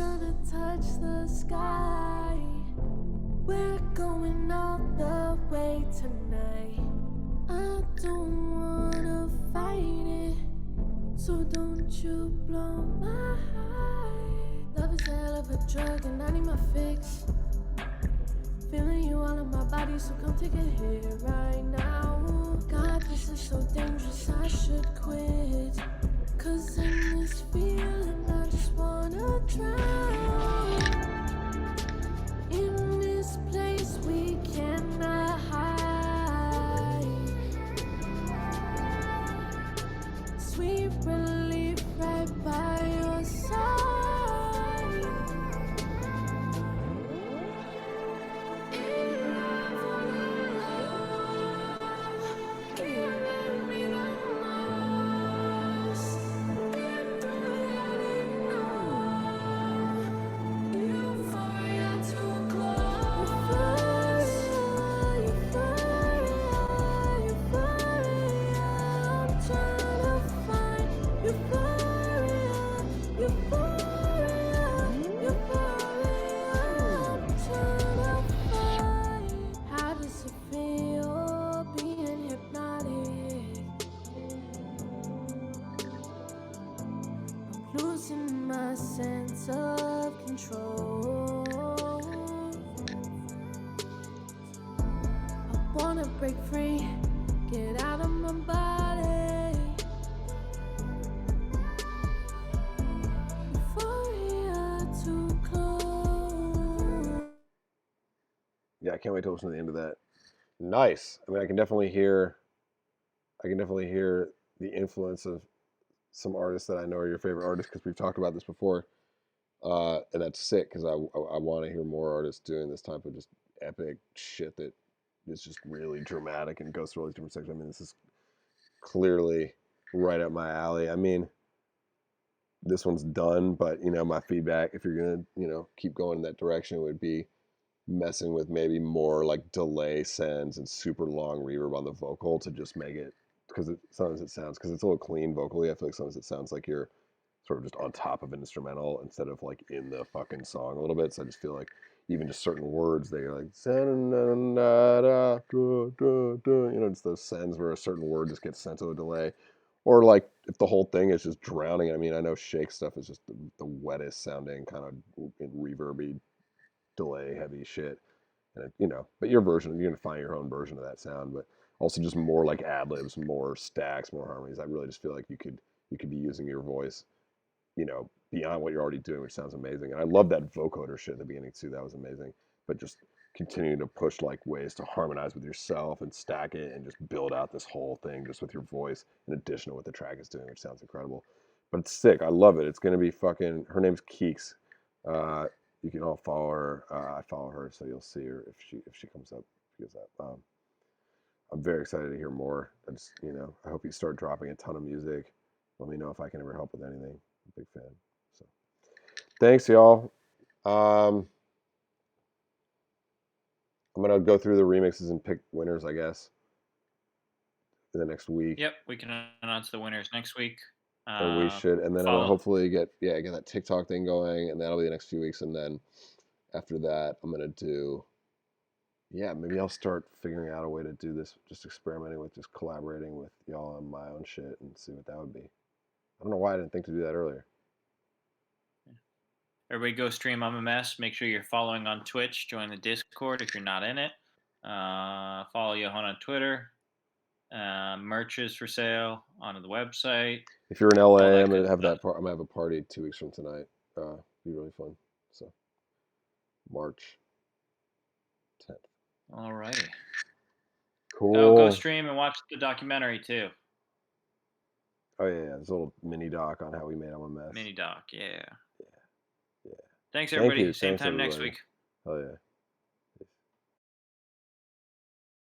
tryna touch the sky. We're going all the way tonight. I don't wanna fight it, so don't you blow my high. Love is a hell of a drug and I need my fix. Feeling you all in my body, so come take a hit right now. God, this is so dangerous, I should quit. Cause in this feeling, I just wanna drown. In this place, we cannot hide. Sweet relief right by your side. How does it feel being hypnotic? I'm losing my sense of control. I wanna break free, get out of my body. Euphoria too close. Yeah, I can't wait to listen to the end of that. Nice. I mean, I can definitely hear the influence of some artists that I know are your favorite artists because we've talked about this before, and that's sick because I want to hear more artists doing this type of just epic shit that is just really dramatic and goes through all these different sections. I mean, this is clearly right up my alley. I mean, this one's done, but my feedback, if you're gonna keep going in that direction, would be messing with maybe more like delay sends and super long reverb on the vocal to just make it, because sometimes it sounds, because it's a little clean vocally, I feel like sometimes it sounds like you're sort of just on top of an instrumental instead of like in the fucking song a little bit. So I just feel like even just certain words, they're like just those sends where a certain word just gets sent to a delay, or like if the whole thing is just drowning. I mean, I know Shake stuff is just the wettest sounding kind of reverby delay heavy shit, and but your version, you're gonna find your own version of that sound, but also just more like ad libs, more stacks, more harmonies. I really just feel like you could be using your voice beyond what you're already doing, which sounds amazing. And I love that vocoder shit at the beginning too. That was amazing. But just continuing to push like ways to harmonize with yourself and stack it and just build out this whole thing just with your voice in addition to what the track is doing, which sounds incredible. But it's sick. I love it. It's gonna be fucking. Her name's Keeks. You can all follow her. I follow her, so you'll see her if she comes up. Because I'm very excited to hear more. I hope you start dropping a ton of music. Let me know if I can ever help with anything. I'm a big fan. So thanks, y'all. I'm gonna go through the remixes and pick winners, I guess, in the next week. Yep, we can announce the winners next week. And we should, and then I'm gonna hopefully get that TikTok thing going, and that'll be the next few weeks. And then after that, I'm gonna do. Yeah, maybe I'll start figuring out a way to do this, just experimenting with just collaborating with y'all on my own shit and see what that would be. I don't know why I didn't think to do that earlier. Everybody go stream I'm a Mess. Make sure you're following on Twitch. Join the Discord if you're not in it. Follow Johan on Twitter. Merch is for sale on the website. If you're in LA, I'm gonna have I'm gonna have a party 2 weeks from tonight. Be really fun. So March 10th. Alrighty. Cool. Oh, go stream and watch the documentary too. Oh yeah, there's a little mini doc on how we made I'm a Mess. Mini doc, yeah. Yeah. Thanks everybody. Thank you. Same Thanks, time everybody. next week. Oh yeah.